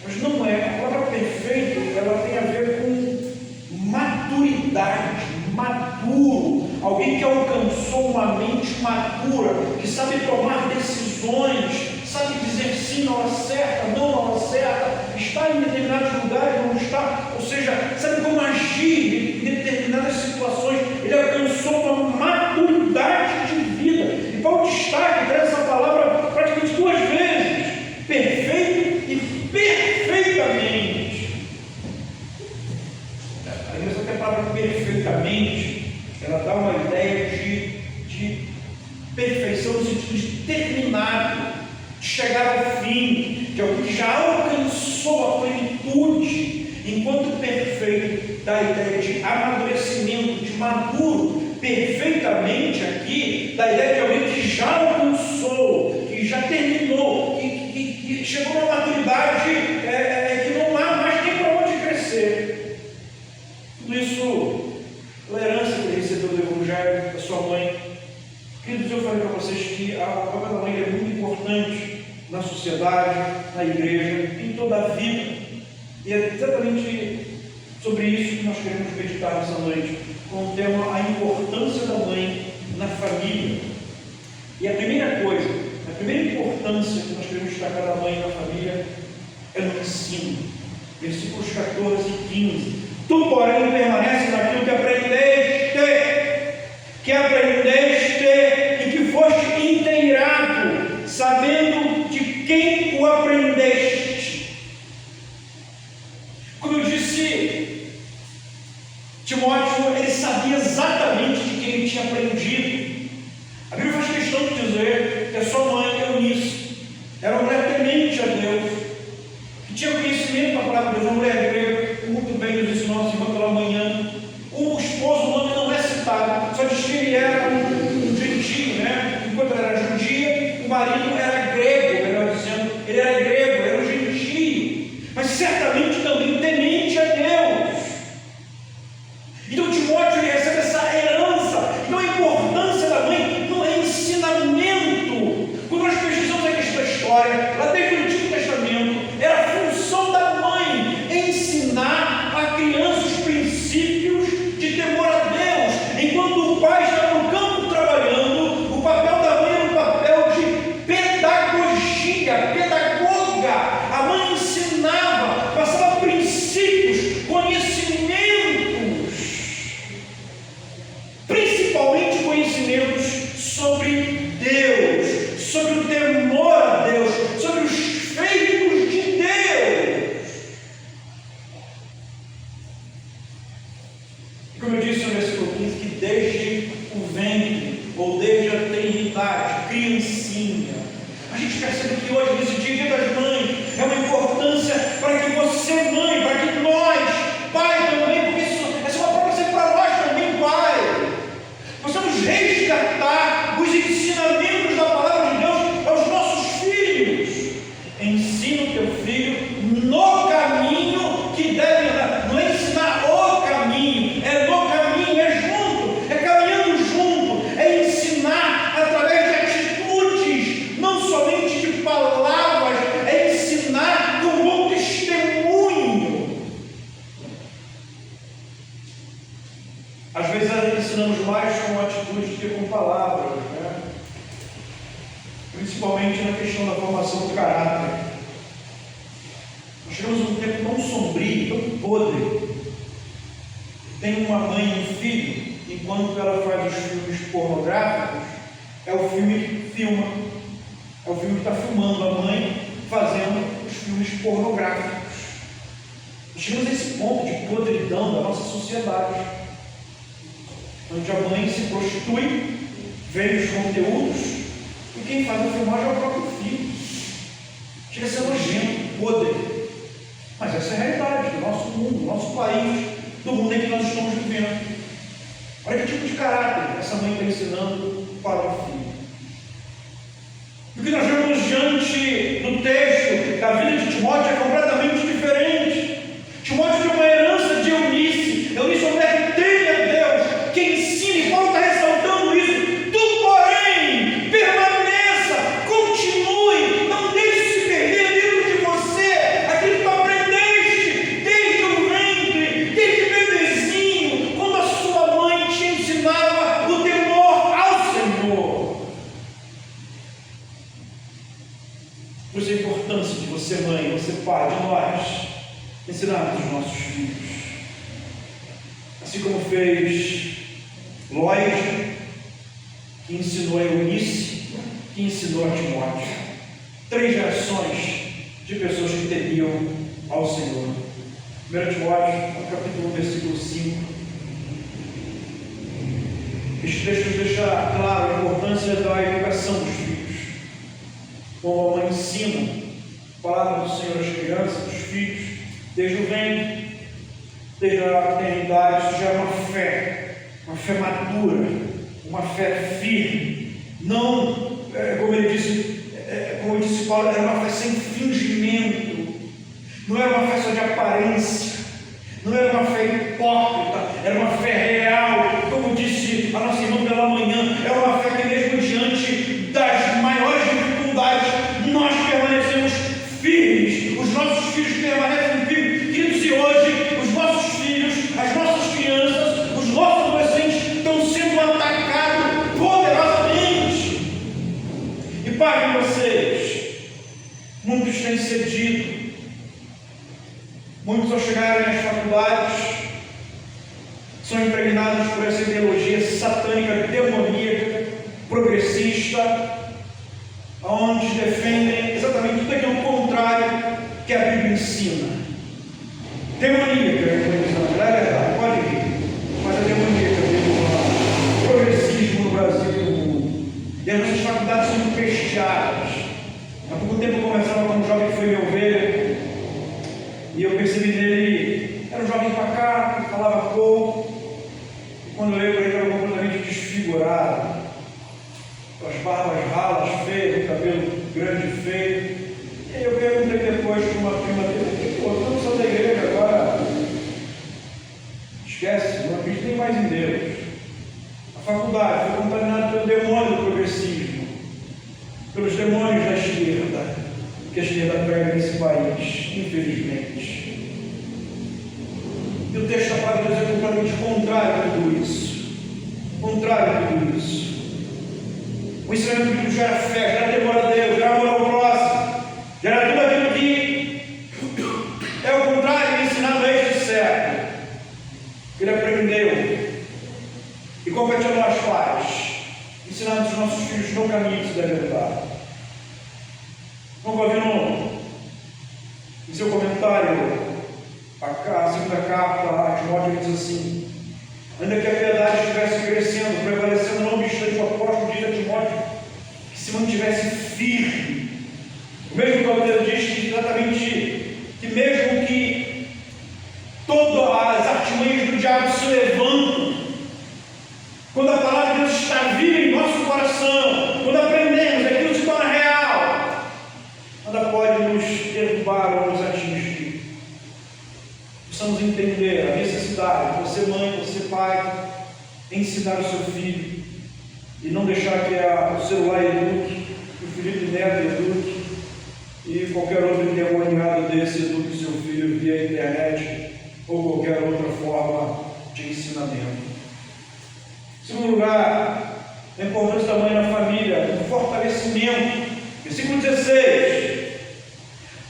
Mas não é. A palavra perfeito, ela tem a ver com maturidade, maduro, alguém que alcançou uma mente madura, que sabe tomar decisões, sabe dizer sim na hora certa, não na hora certa, está em determinados lugares, não está, ou seja, sabe como agir em determinadas situações. Ele alcançou uma maturidade de vida. E Paulo destaca para essa palavra praticamente duas vezes: perfeito e perfeitamente. A igreja tem a palavra perfeitamente, ela dá uma ideia de perfeição no sentido de terminado, de chegar ao fim, de alguém que já alcançou a plenitude, enquanto perfeito dá a ideia de amadurecimento, de maduro. Perfeitamente aqui dá a ideia de alguém que já alcançou, que já terminou, que chegou a uma maturidade que não há mais nem para onde crescer. Tudo isso pela herança que ele recebeu do Evangelho da sua mãe. Queridos, eu falei para vocês que a palavra da mãe é muito importante na sociedade, na igreja, em toda a vida. E é exatamente sobre isso que nós queremos meditar nessa noite, com o tema: a importância da mãe na família. E a primeira coisa, a primeira importância que nós queremos destacar da mãe na família é no ensino. Versículos 14 e 15. Tu, porém, permanece naquilo que aprendeste e que foste inteirado, sabendo de quem o aprendeste. Como eu disse, Timóteo, ele sabia exatamente de quem ele tinha aprendido. A Bíblia faz questão de dizer que a sua mãe, Eunice, era uma mulher temente a Deus, que tinha conhecimento da palavra de Deus, uma mulher grega, muito bem nos ensinou assim pela manhã. O esposo, o nome não é citado, só diz que ele era um gentio, né? Enquanto ela era judia, o marido era grego, melhor dizendo, ele era grego, era um gentio, mas certamente também temente a Deus. Então Timóteo, ele recebe essa herança. Então a importância da mãe não é ensinamento. Quando nós pesquisamos aqui esta história, lá desde o Antigo Testamento, era a função da mãe ensinar a criança os princípios de temor a Deus. Enquanto o pai está no campo trabalhando, o papel da mãe é um papel de pedagogia, pedagoga. A mãe ensinava, passava princípios, conhecimentos, principalmente conhecimentos sobre Deus, sobre o temor a Deus, sobre os feitos de Deus. E como eu disse no versículo 15, que desde o ventre, ou desde a eternidade, criancinha, a gente percebe que hoje, nesse Dia das Mães, é uma importância para que você, mãe, para que nós, pai também, porque essa é uma prova ser para nós também, pai, possamos resgatar os ensinamentos da palavra de Deus aos nossos filhos. Ensina o teu filho no caminho que deve andar. Não é ensinar o caminho, é no caminho, é junto, é caminhando junto, é ensinar através de atitudes, não somente de palavras, é ensinar com bom testemunho. Às vezes ensinamos mais com atitudes do que com palavras, né? Principalmente na questão da formação do caráter. Nós chegamos a um tempo tão sombrio, tão podre. Tem uma mãe e um filho, enquanto ela faz os filmes pornográficos, é o filme que filma, é o filme que está filmando a mãe fazendo os filmes pornográficos. Nós chegamos a esse ponto de podridão da nossa sociedade, onde a mãe se prostitui, vê os conteúdos, e quem faz a filmagem é o próprio filho. Chega a ser nojento, podre. Mas essa é a realidade do nosso mundo, do nosso país, do mundo em que nós estamos vivendo. Olha que tipo de caráter essa mãe está ensinando para o filho. E o que nós vemos diante A vida de Timóteo é completamente diferente. Timóteo tem uma herança de Eunice. Eunice é uma mulher que teme a Deus, que ensina, e Paulo está ressaltando isso. Tu, porém, permaneça, continue, não deixe se perder dentro de você aquilo que tu aprendeste desde o ventre, desde bebezinho, quando a sua mãe te ensinava o temor ao Senhor. Por isso a importância de você, mãe, você, pai, de nós ensinarmos os nossos filhos, assim como fez Lloyd, que ensinou a Eunice, que ensinou a Timóteo. 3 gerações de pessoas que temiam ao Senhor. 1 Timóteo, capítulo 1, versículo 5. Este texto nos deixa claro a importância da educação dos filhos. Como a mãe ensina a palavra do Senhor às crianças, dos filhos, desde o ventre, desde a paternidade. Isso já é uma fé madura, uma fé firme. Não, como eu disse Paulo, era uma fé sem fingimento, não era uma fé só de aparência, não era uma fé hipócrita, era uma fé real. Como disse a nossa irmã pela manhã, é uma fé que mesmo diante das maiores dificuldades, nós permanecemos firmes, os nossos filhos permanecem firmes. Queridos, e hoje os nossos filhos, as nossas crianças, os nossos adolescentes estão sendo atacados poderosamente. E para vocês, muitos têm cedido, muitos ao chegarem às faculdades são impregnados por essa ideologia satânica, demoníaca, progressista, onde defendem exatamente tudo aquilo contrário que a Bíblia ensina. Demoníaca, é verdade, pode rir, mas a demoníaca tem progressismo no Brasil e no mundo. E as nossas faculdades são empesteadas. Há pouco tempo eu conversava com um jovem que foi meu ovelha, e eu percebi nele, era um jovem pacato, falava pouco, e quando eu olhei para ele, ele estava completamente desfigurado, com as barbas ralas, feias, o cabelo grande e feio. E aí eu perguntei depois para uma prima dele: pô, tu não saiu da igreja agora? Esquece, não acredito nem mais em Deus. A faculdade foi contaminada pelo demônio do progressismo, pelos demônios da esquerda, que a esquerda prega nesse país, infelizmente. E o texto da palavra de Deus é completamente contrário a tudo isso. Contrário a tudo isso. O ensinamento bíblico gera fé, gera temor a Deus, gera amor ao próximo, gera tudo aquilo que é o contrário ensinado a este século. Ele aprendeu e compete a nós, pais, ensinarmos os nossos filhos no caminho que se deve andar. Não ouviram em seu comentário a segunda carta a Timóteo, diz assim: ainda que a piedade estivesse crescendo, prevalecendo, não obstante, o apóstolo diz a Timóteo que se mantivesse firme. O mesmo Paulo diz que exatamente que mesmo que todas as artimanhas do diabo se levantam, quando a palavra de Deus está viva em nosso coração, quando aprendemos, aquilo se torna real, nada pode nos derrubar ou nos atingir. Precisamos entender a necessidade, você mãe, você pai, ensinar o seu filho e não deixar que o celular eduque, que o Felipe Neto eduque e qualquer outro endemoniado desse eduque seu filho via internet ou qualquer outra forma de ensinamento. Em segundo lugar, a importância da mãe na família, o fortalecimento. Versículo 16: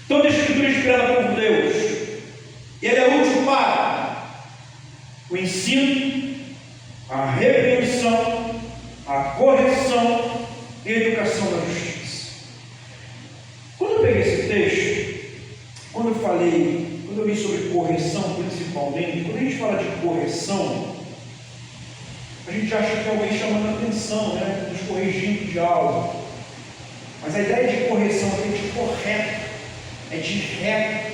toda a escritura é inspirada por Deus, e ele é útil para o ensino, a repreensão, a correção e a educação da justiça. Quando eu peguei esse texto, quando eu vi sobre correção principalmente, quando a gente fala de correção, a gente acha que é alguém chamando a atenção, né? Nos corrigindo de algo. Mas a ideia de correção é de correto, é de reto,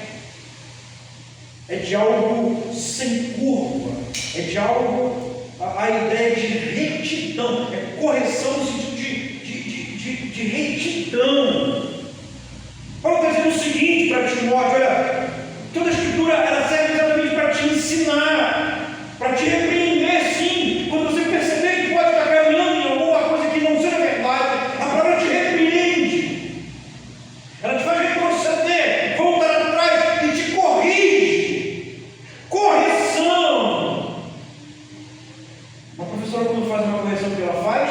é de algo sem curva, é de algo, a ideia de retidão, é correção no sentido de retidão. Paulo está dizendo o seguinte: para Timóteo: olha, toda a Escritura ela serve exatamente para te ensinar, para te repreender, sim. Quando você perceber que pode estar caminhando em alguma coisa que não seja verdade, a palavra te repreende, ela te faz retroceder, voltar atrás e te corrige. Correção. Uma professora, quando faz uma correção, o que ela faz?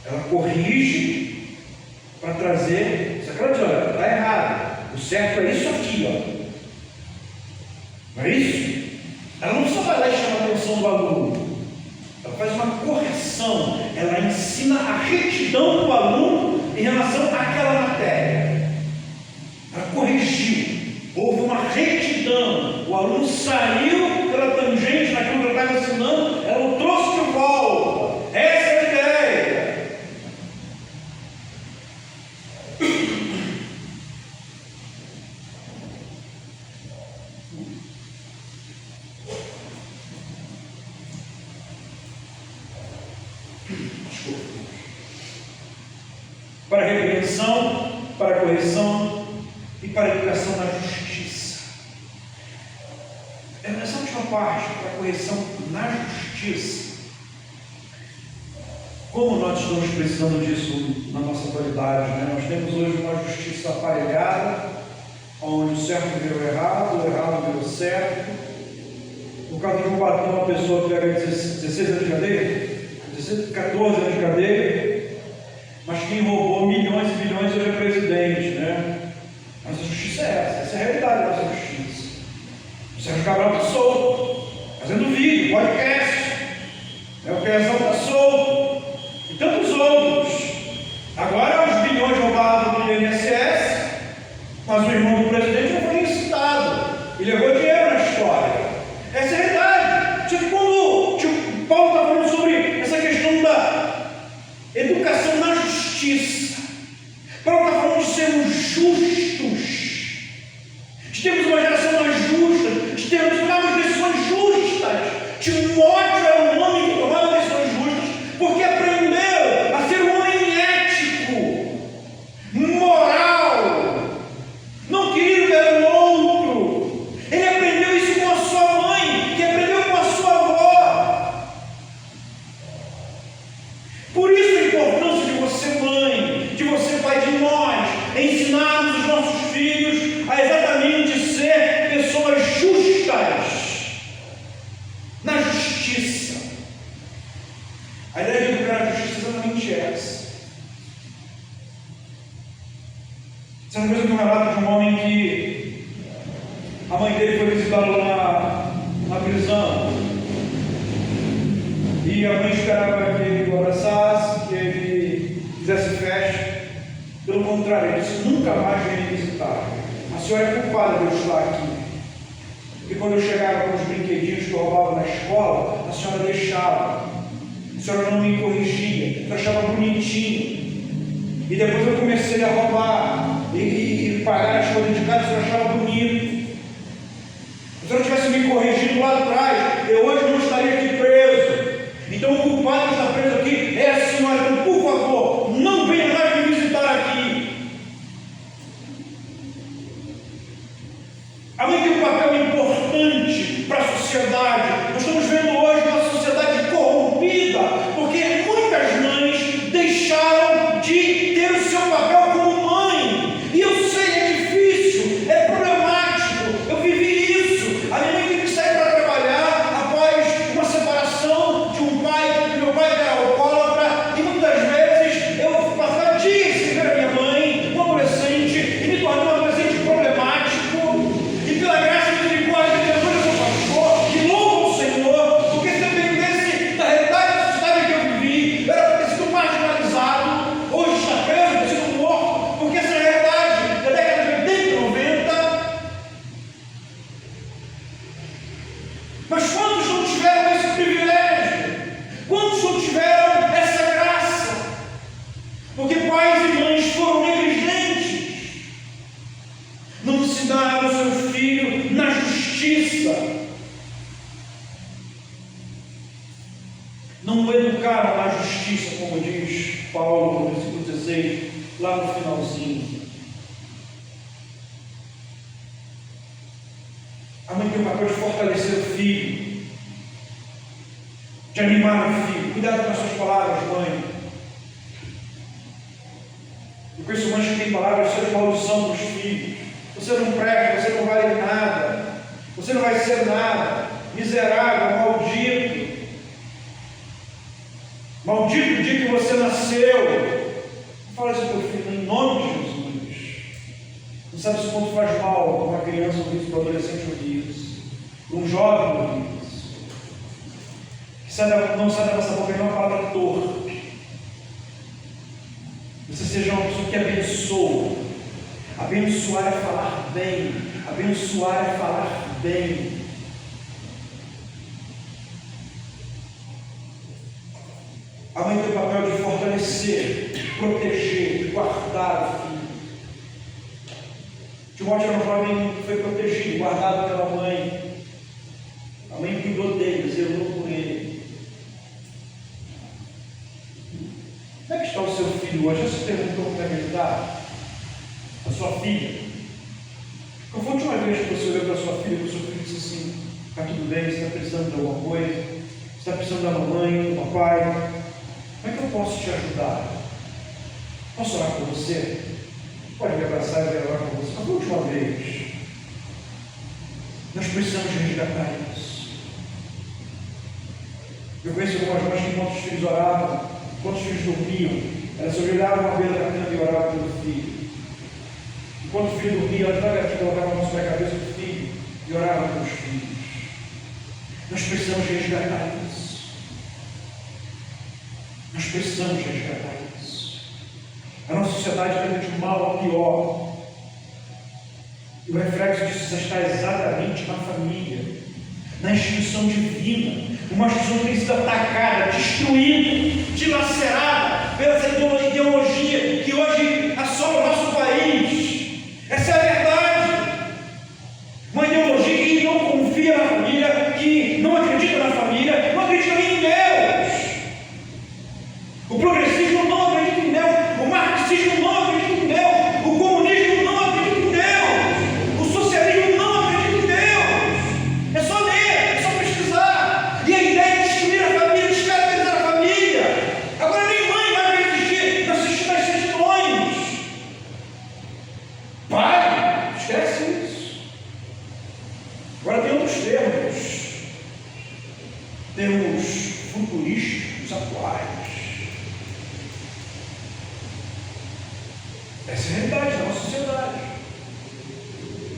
Ela corrige para trazer. Só que ela diz: olha, está errado, o certo é isso aqui, ó. Não é isso? Ela não só vai lá e chama a atenção do aluno, ela faz uma correção, ela ensina a retidão do aluno em relação àquela matéria. Ela corrigiu, houve uma retidão, o aluno saiu pela tangente naquilo que ela estava ensinando, ela o trouxe de volta. Essa é a ideia. Para a repreensão, para a correção e para a educação na justiça. Nessa última parte, para a correção na justiça, como nós estamos precisando disso na nossa atualidade, né? Nós temos hoje uma justiça aparelhada, onde o certo virou errado, o errado virou certo. No caso de um patrão, uma pessoa que pega 16 anos de cadeia, 14 anos de cadeia, mas quem roubou milhões e bilhões hoje é presidente, né? Nossa justiça é essa é a realidade da nossa justiça. O Sérgio Cabral está solto, fazendo vídeo, podcast, o Pezão está solto, e tantos outros. Agora os bilhões roubados do INSS, mas o irmão do presidente não foi incitado e levou dinheiro na história. Essa é a realidade. Só que quando o Paulo está falando sobre essa questão da educação na justiça, Paulo está falando de sermos justos, de termos uma geração mais justa, de termos tomado decisões justas. Timóteo era um homem que tomava decisões justas, porque aprendeu a ser um homem ético, moral, não queria ver o outro. Ele aprendeu isso com a sua mãe, que aprendeu com a sua avó. Por isso a importância de você, mãe, de você, pai, de nós ensinarmos os nossos filhos a exatamente ser pessoas justas na justiça. A ideia de educar a justiça é exatamente essa. Certa vez eu vi um relato de um homem que a mãe dele foi visitá-lo na prisão, e a mãe esperava que ele o abraçasse, que ele fizesse festa. Pelo contrário, ele disse: nunca mais vem me visitar. A senhora é culpada de eu estar aqui. Porque quando eu chegava com os brinquedinhos que eu roubava na escola, a senhora deixava. A senhora não me corrigia, eu achava bonitinho. E depois eu comecei a roubar e pagar as coisas de casa, eu achava bonito. Se a senhora tivesse me corrigido lá atrás, eu hoje não estaria aqui preso. Então o culpado que está preso aqui é a senhora. Então, por favor, não venha mais me visitar aqui. A mãe tem um papel importante para a sociedade. Nós estamos vendo hoje uma sociedade corrompida, porque muitas mães deixaram de ter o seu papel como mãe. E eu sei, é difícil, é problemático. Eu vivi isso. A minha mãe teve que sair para trabalhar após uma separação de um pai, que meu pai era alcoólatra, e muitas vezes eu passava dias sem ver a minha mãe, um adolescente, e me tornei um adolescente problemático. E pela graça e misericórdia de Deus, eu sou pastor, que louvo o Senhor, porque se dependesse da realidade da sociedade que eu vivi, eu era para ter sido marginalizado, hoje está preso, ter sido morto, porque essa é a realidade da década de 80 e 90. Mas quantos não tiveram esse privilégio? Quantos não tiveram essa graça? Porque pais e mães foram negligentes, não ensinaram o seu filho na justiça, não o educaram na justiça, como diz Paulo no versículo 16, lá no finalzinho. A mãe tem o papel de fortalecer o filho, de animar o filho. Cuidado com as suas palavras, mãe. Eu conheço mães que têm palavras de maldição para os filhos. Você não presta, você não vale nada, você não vai ser nada, miserável, maldito. Maldito o dia que você nasceu. Fala isso para o teu filho, em nome de Jesus. Não sabe se o quanto faz mal para uma criança ouvir isso, para um adolescente ouvir isso, para um jovem ouvir isso. Que não sai da nossa boca nenhuma palavra torta. Você seja uma pessoa que abençoa. Abençoar é falar bem. Abençoar é falar bem. A mãe tem o papel de fortalecer, de proteger, de guardar o filho. Timóteo era um jovem que foi protegido, guardado pela mãe. A mãe cuidou dele, zelou por ele. Como é que está o seu filho hoje? Já se perguntou como é que ele está? A sua filha? Qual foi a última vez que você olhou para a sua filha e o seu filho disse assim: está tudo bem, você está precisando de alguma coisa? Você está precisando da mamãe, do papai? Como é que eu posso te ajudar? Posso orar por você? Pode me abraçar e orar por você. Mas a última vez, nós precisamos resgatar isso. Eu conheço algumas mães que, enquanto os filhos oravam, enquanto os filhos dormiam, elas olhavam à beira da cama e oravam pelo filho. Enquanto o filho dormia, elas devagarinho colocavam a mão sobre a cabeça do filho e oravam pelos filhos. Nós precisamos resgatar isso. Nós precisamos resgatar isso. A nossa sociedade tende de mal a pior. E o reflexo disso está exatamente na família, na instituição divina. Uma instituição que tem sido atacada, destruída, dilacerada pela essa ideologia que hoje assola o nosso país. Essa é a verdade. Uma ideologia que não confia na família, que não acredita na família, não acredita nem em Deus. O progressismo não acredita em Deus, o marxismo não acredita em Deus, o comunismo não acredita em Deus, o socialismo não acredita em Deus. É só ler, é só pesquisar. E a ideia é destruir a família, descaracterizar a família. Agora nem mãe vai existir nas certidões. Pai, esquece isso. Agora tem outros termos. Termos futurísticos, atuais. Essa é a realidade da nossa sociedade.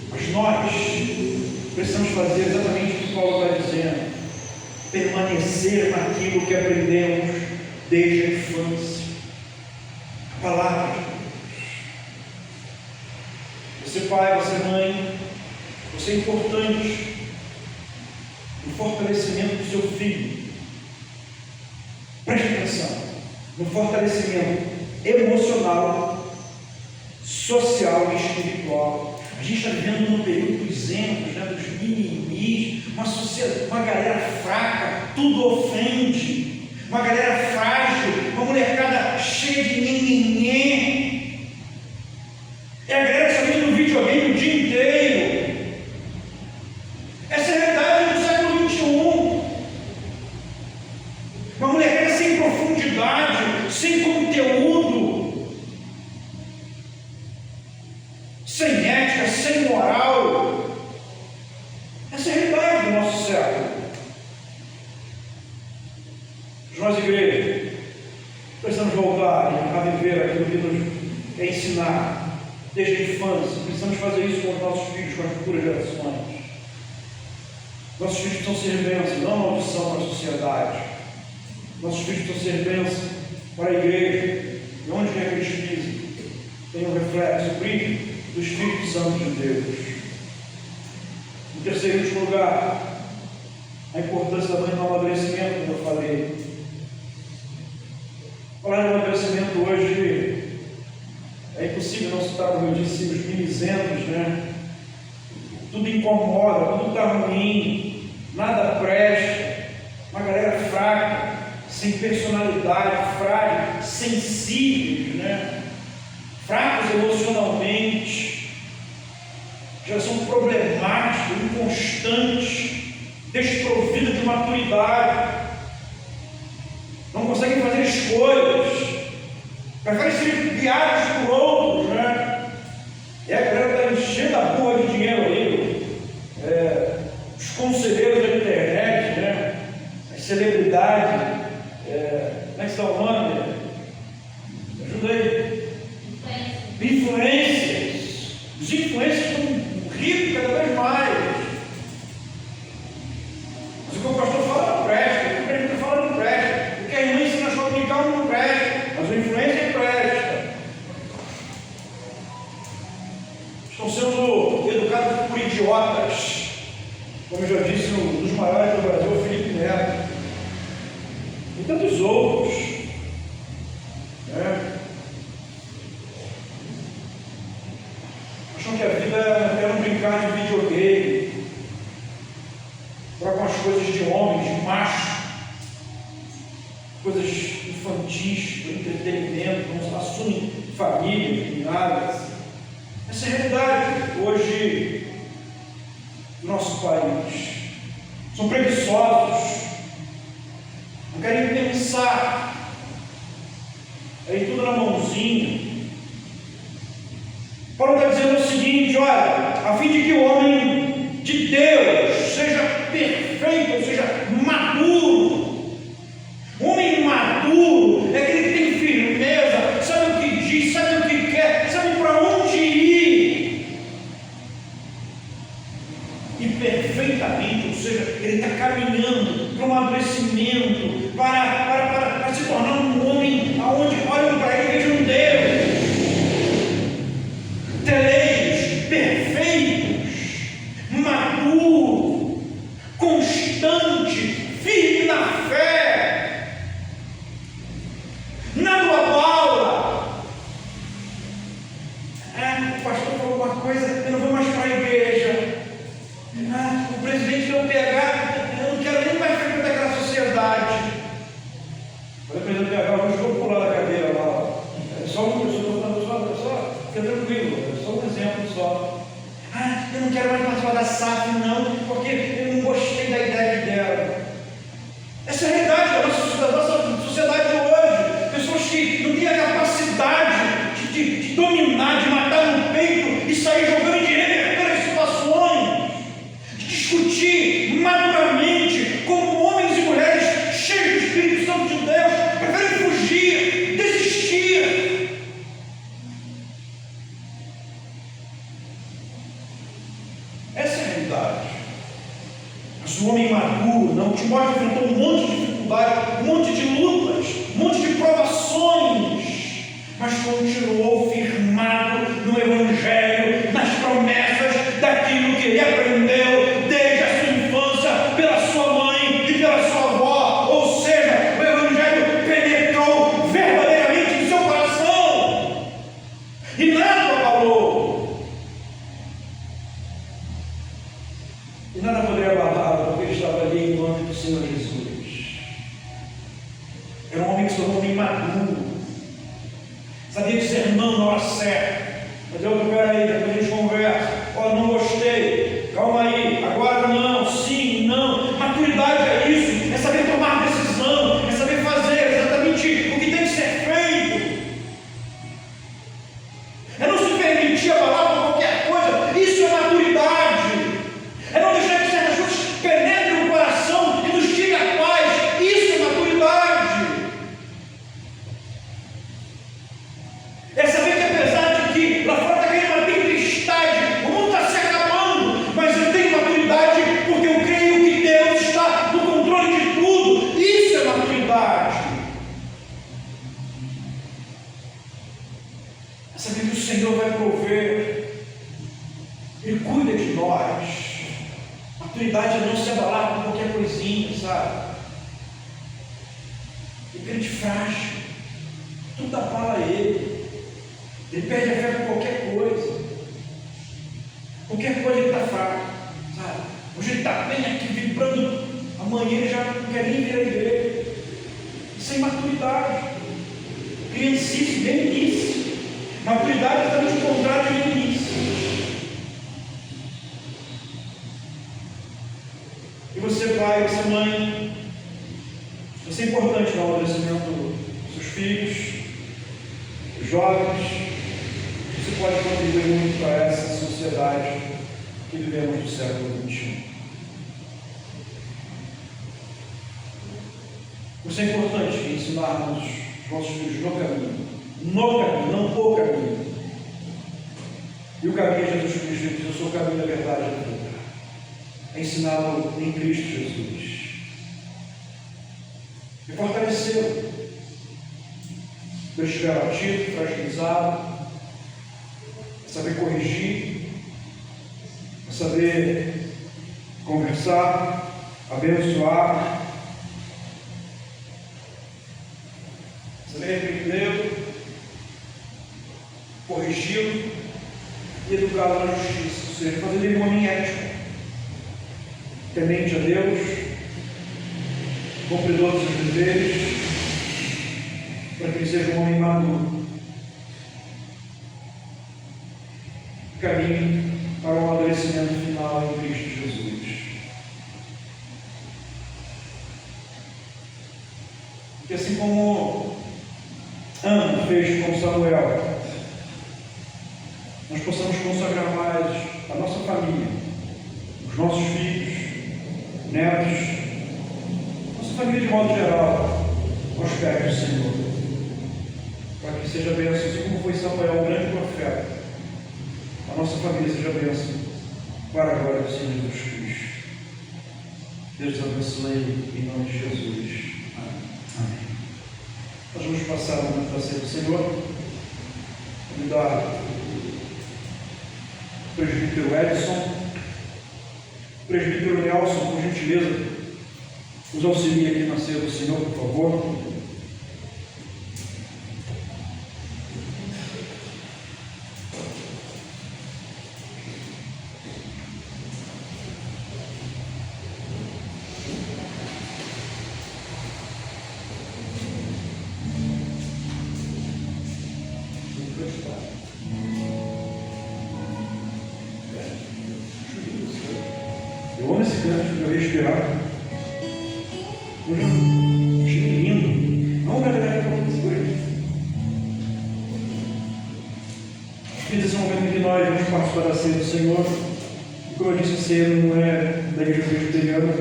Mas nós precisamos fazer exatamente o que Paulo está dizendo: permanecer naquilo que aprendemos desde a infância, a palavra de Deus. Você pai, você mãe, você é importante no fortalecimento do seu filho. Preste atenção no fortalecimento emocional, social e espiritual. A gente está vivendo num período dos exemplos, né, dos mimimis, uma sociedade, uma galera fraca, tudo ofende, uma galera frágil, uma molecada cheia de nhenhenhê. É a galera que está vendo no videogame o dia inteiro. Essa é a realidade do século XXI. Uma molecada sem profundidade, sem conteúdo, sem ética, sem moral. Essa é a realidade do nosso século. Nós, igreja, precisamos voltar a viver aquilo que nos é ensinar desde a infância. Precisamos fazer isso com os nossos filhos, com as futuras gerações. Nossos filhos precisam ser bênção, não maldição para a sociedade. Nossos filhos precisam ser bênção para a igreja, e onde quer que eles pisem, tem um reflexo, o brilho do Espírito Santo de Deus. Em terceiro e último lugar, a importância da mãe no amadurecimento, como eu falei. Falar em amadurecimento hoje é impossível não citar, como eu disse, os mimizentos, né? Tudo incomoda, tudo está ruim, nada presta, uma galera fraca, sem personalidade, frágil, sensíveis, né? Fracos emocionalmente. geração problemática, inconstante, desprovida de maturidade, não conseguem fazer escolhas, preferem ser guiados por outros, né? E a galera está enchendo a boca de dinheiro aí, os conselheiros da internet, né? As celebridades, como é que está o nome? Ajuda aí. Influências. Os influências estão ricos cada vez mais. Mas o que o pastor fala não presta, o que o presidente fala não presta, o que a irmã ensina na escola dominical não presta, mas o influência presta. Estão sendo educados por idiotas, como eu já disse, um dos maiores do Brasil, o Felipe Neto, e tantos outros, né? Acham que a vida é um brincar de videogame, trocam as coisas de homem, de macho, coisas infantis, do entretenimento, não assumem família, nem nada. Essa é a realidade hoje do nosso país. São preguiçosos, não querem pensar, aí tudo na mãozinha. Paulo está dizendo o seguinte: olha, a fim de que o homem de Deus seja perfeito, ou seja, maduro. O homem maduro é aquele que tem firmeza, sabe o que diz, sabe o que quer, sabe para onde ir. E perfeitamente, ou seja, ele está caminhando para um amadurecimento, para se tornar um homem aonde olham para ele e vejam Deus. Teleios, perfeitos, maduro, constante, firme na fé, nada o abala. O pastor falou uma coisa, eu não vou mais para a igreja. O presidente vai pegar, eu não quero nem mais frequentar aquela sociedade. Olha, o presidente pegar, eu vou pular da cadeira lá. É só uma pessoa, só fica tranquilo, é só um exemplo só. Eu não quero mais participar da SAF, não, porque eu não gostei da ideia dela. Essa é a realidade da nossa sociedade de hoje. Pessoas que não têm a capacidade de dominar, de matar no peito e sair jogando de reverter as situações, de discutir maduramente como homens e mulheres cheios do Espírito Santo de Deus, preferem fugir, desistir. Essa é a realidade. Mas o homem maduro, não, Timóteo enfrentou um monte de dificuldade, um monte de lutas, um monte de provações, mas continuou firmado no Evangelho, nas promessas daquilo que ele aprendeu desde a sua infância, pela sua mãe e pela sua avó. Ou seja, o Evangelho penetrou verdadeiramente em seu coração e nada o abalou. E nada poderia abalá-lo, porque ele estava ali em nome do Senhor Jesus. Era um homem que se tornou um homem maduro, sabia dizer não na hora certa. Mas eu, peraí, depois a gente conversa. Não gostei, calma aí, agora não, sim, não. Maturidade é isso, é saber tomar decisão, é saber fazer exatamente o que tem que ser feito, é não se permitir abalar por qualquer coisa. Isso é maturidade. É não deixar que certas coisas penetrem no coração e nos tire a paz. Isso é maturidade. É saber que apesar de que lá fora está caindo uma tempestade, o mundo está se acabando, mas eu tenho maturidade porque eu creio que Deus está no controle de tudo. Isso é maturidade. É saber que o Senhor vai prover, Ele cuida de nós. Maturidade é não se abalar com qualquer coisinha, sabe? Ele crente frágil, tudo abala ele. Ele perde a fé por qualquer coisa. Qualquer coisa ele está fraco, sabe? Hoje ele está bem aqui vibrando, amanhã ele já não quer nem vir à igreja. Isso é imaturidade. Criancice, meninice. Maturidade é exatamente o contrário de meninice. vai ser mãe. Vai ser importante no amadurecimento dos seus filhos, dos jovens. Você pode contribuir muito para essa sociedade que vivemos no século XXI. Isso é importante ensinarmos os nossos filhos no caminho, não por caminho. E o caminho é Jesus Cristo, ele diz: eu sou o caminho da verdade e da vida. É ensiná-lo em Cristo Jesus. E fortalecê-lo. Quando ele estiver abatido, fragilizado, saber corrigir, saber conversar, abençoar, saber repreendê-lo, corrigi-lo e educá-lo na justiça, ou seja, fazer dele um homem ético, temente a Deus, cumpridor dos seus deveres, para que ele seja um homem maduro. Caminho para o amadurecimento final em Cristo Jesus. Que assim como Ana fez com Samuel, nós possamos consagrar mais a nossa família, os nossos filhos, netos, nossa família de modo geral, aos pés do Senhor, para que seja bênção, assim como foi Samuel, um grande profeta. A nossa família seja bênção para a glória do Senhor Jesus Cristo. Deus abençoe em nome de Jesus. Amém. Nós vamos passar a momento da ceia do Senhor. Convidar o presbítero Edson, o presbítero Nelson, por gentileza, nos auxilie aqui na ceia do Senhor, por favor. Eu amo esse canto, eu respirar. Eu já achei lindo. Vamos galera, Fiz esse momento em que nós vamos participar da ceia do Senhor. E como eu disse, a ceia não é da igreja presbiteriana,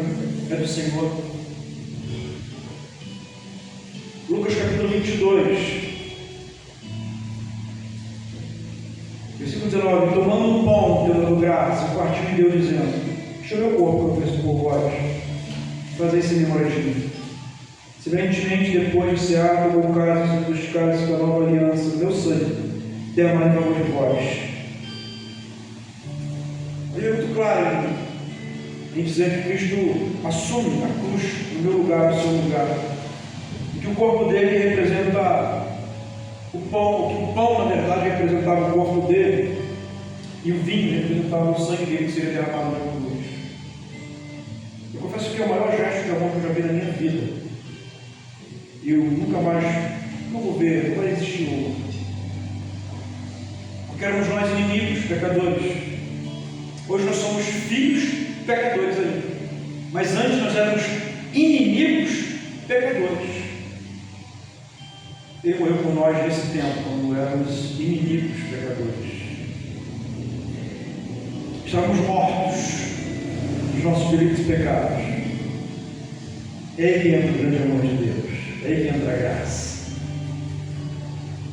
é do Senhor. Lucas capítulo 22. Versículo 19: tomando um pão, deu graça, partiu e deu, dizendo: este é o meu corpo que eu ofereço por vós, fazei isso em memória de mim. Semelhantemente, depois de cear, tomou o cálice dos cálices da nova aliança, meu sangue, derramado em favor de vós. Ele é muito claro em dizer que Cristo assume a cruz no meu lugar, no seu lugar, e que o corpo dele representa o pão, que o pão, na verdade, representava o corpo dele, e o vinho representava o sangue dele que seria derramado na cruz. Eu confesso que é o maior gesto de amor que eu já vi na minha vida. E eu nunca mais, não vou ver, não vai existir outro. Porque éramos nós inimigos, pecadores. Hoje nós somos filhos pecadores ainda. Mas antes nós éramos inimigos pecadores. Ele morreu por nós nesse tempo, quando éramos inimigos pecadores. Estávamos mortos dos nossos delitos e pecados. É aí que entra o grande amor de Deus. É aí que entra a graça.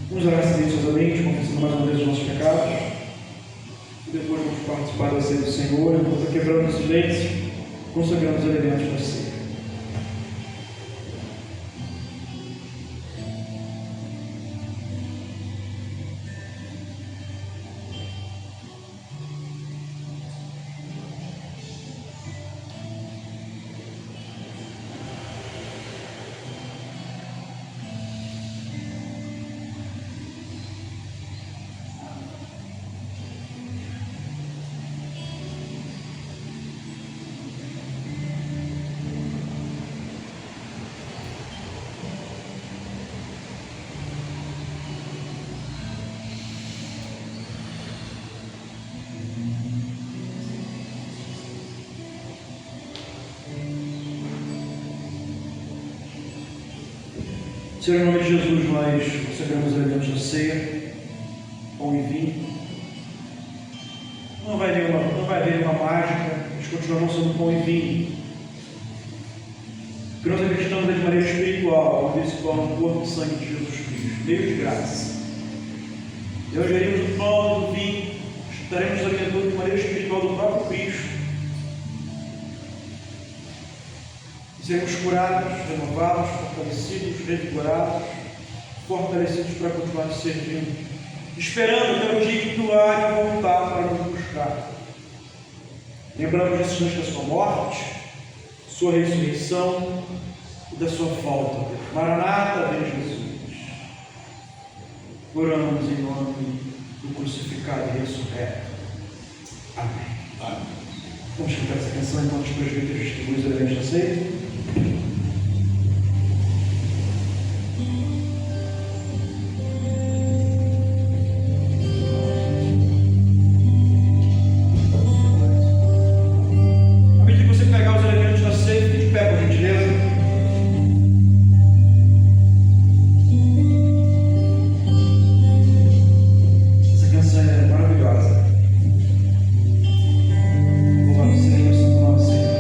Vamos orar silenciosamente, confessando mais uma vez os nossos pecados. E depois vamos participar da ceia do Senhor. Enquanto quebrando o silêncio, consagrando os elementos da ceia. Senhor, em nome de Jesus, nós recebemos elementos da ceia, pão e vinho. Não vai haver uma mágica, eles continuarão sendo pão e vinho. Porque nós acreditamos de maneira espiritual, uma vez se torna o corpo e sangue de Jesus Cristo, meio de graça. E ao gerirmos o pão e o vinho, estaremos nos alimentando de maneira espiritual do próprio Cristo. E seremos curados, renovados, fortalecidos, revigorados, fortalecidos para continuar te servindo, esperando até o dia que tu há de voltar para nos buscar. Lembrando desse instante da sua morte, sua ressurreição e da sua volta. Maranata, vem Jesus. Oramos em nome do crucificado e ressurreto. Amém. Amém. Vamos cantar essa canção enquanto os presbíteros distribuem os elementos da ceia. À medida que você pegar os elementos da ceia, fique de pé, por gentileza. Essa canção é maravilhosa. Louvado seja o Santo nome do Senhor.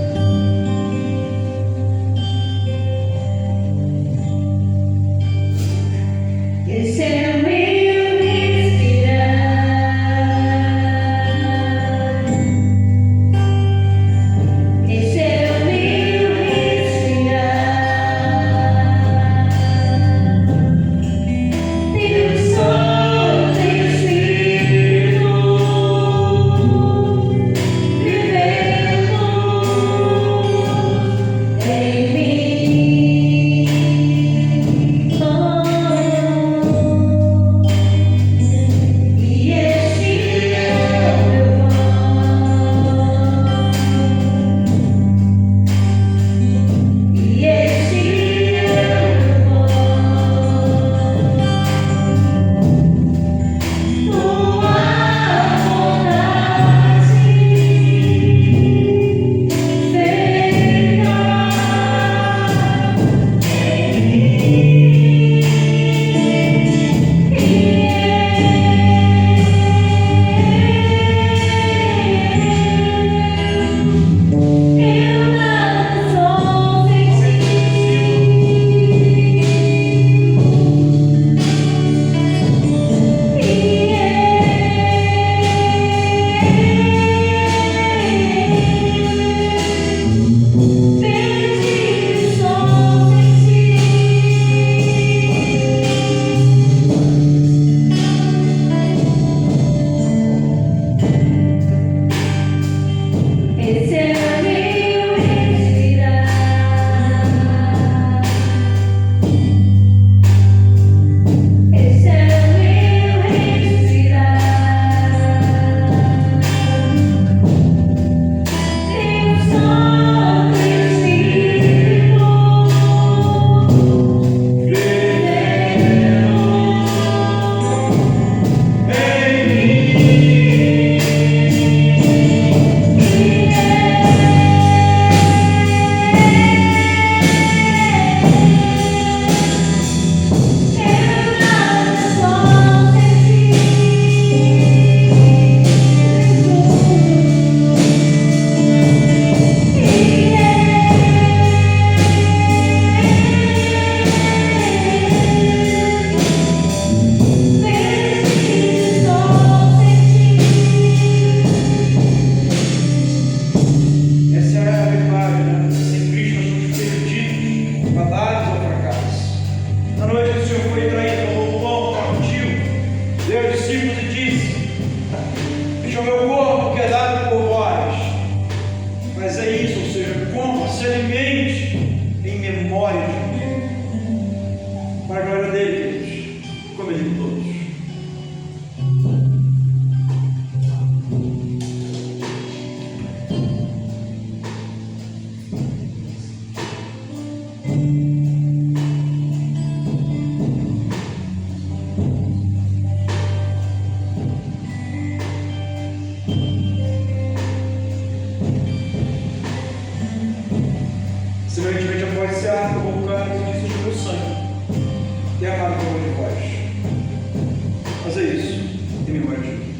fazer isso em memória de mim.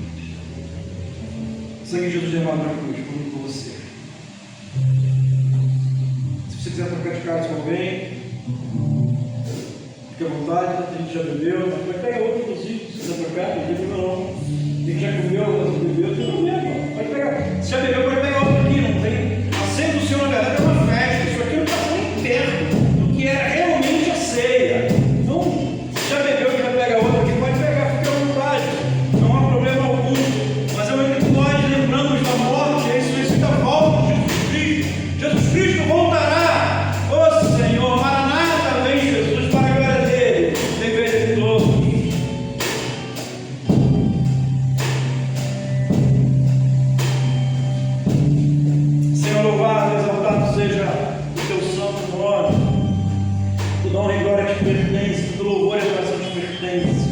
Sangue de Jesus derramado na cruz, por mim e por você. Se você quiser trocar de cálice com alguém, fique à vontade, a gente já bebeu, mas pega outro, inclusive, se quiser trocar, não tem problema não. Quem já comeu, mas não bebeu, tem problema. Pode pegar. Se já bebeu, pode pegar outro aqui, não tem. A ceia do Senhor, na verdade, é uma festa. Isso aqui não está nem perto do que era realmente a ceia. Então, se já bebeu, que vai pegar outro aqui, pode pegar, fique à vontade. Não há problema algum. Mas é uma que nós lembramos da morte, a ressurreição da volta de Jesus Cristo. Jesus Cristo voltará. Ô Senhor, Maranata, vem Jesus, para a glória dele. Tem vez de todos. Senhor, louvado, exaltado seja o teu santo nome. Toda honra e glória te pertence, todo louvor e adoração te pertence.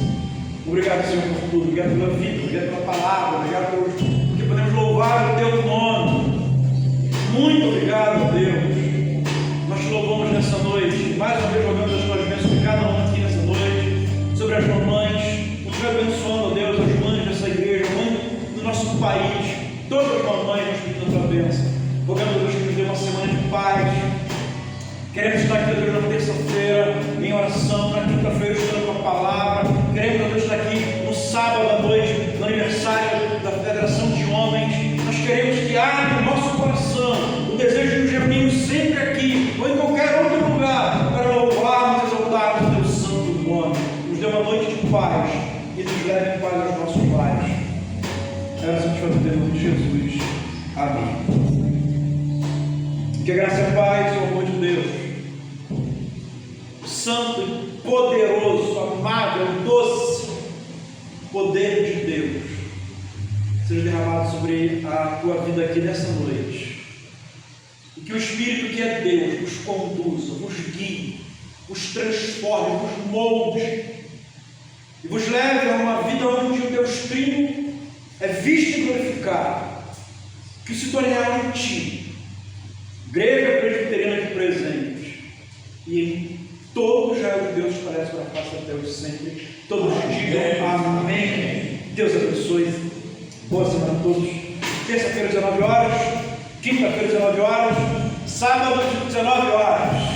Obrigado, Senhor, por tudo. Obrigado pela vida, obrigado pela palavra, obrigado porque podemos louvar o teu nome. Muito obrigado, Deus. Nós te louvamos nessa noite. Mais uma vez jogamos as tuas bênçãos sobre cada um aqui nessa noite, sobre as mamães. Continue abençoando, Deus, as mães dessa igreja, a mãe do nosso país, todas as mamães, nós pedimos a tua bênção. Rogamos, Deus, que nos dê uma semana de paz. Queremos estar aqui, Deus, na terça-feira, em oração, na quinta-feira, estudando a tua palavra. Queremos, Deus, estar aqui no sábado à noite, no aniversário da Federação de Homens. Nós queremos que abra o nosso coração o desejo de nos reunirmos sempre aqui, ou em qualquer outro lugar, para louvarmos e exaltarmos o teu santo nome. Nos dê uma noite de paz e nos leve em paz aos nossos lares. É assim que fazemos em nome de Jesus. Amém. Que a graça e a paz e o amor de Deus, o santo e poderoso, amável, doce poder de Deus, seja derramado sobre a tua vida aqui nessa noite. E que o Espírito que é Deus vos conduza, vos guie, vos transforme, vos molde e vos leve a uma vida onde o Deus Trino é visto e glorificado, que se torne real em ti. Igreja presbiteriana aqui presente, e em todo o Israel de Deus parece para a face até hoje sempre. Todos digam amém. Deus abençoe. Boa semana a todos. Terça-feira, 19 horas. Quinta-feira, 19 horas. Sábado, 19 horas.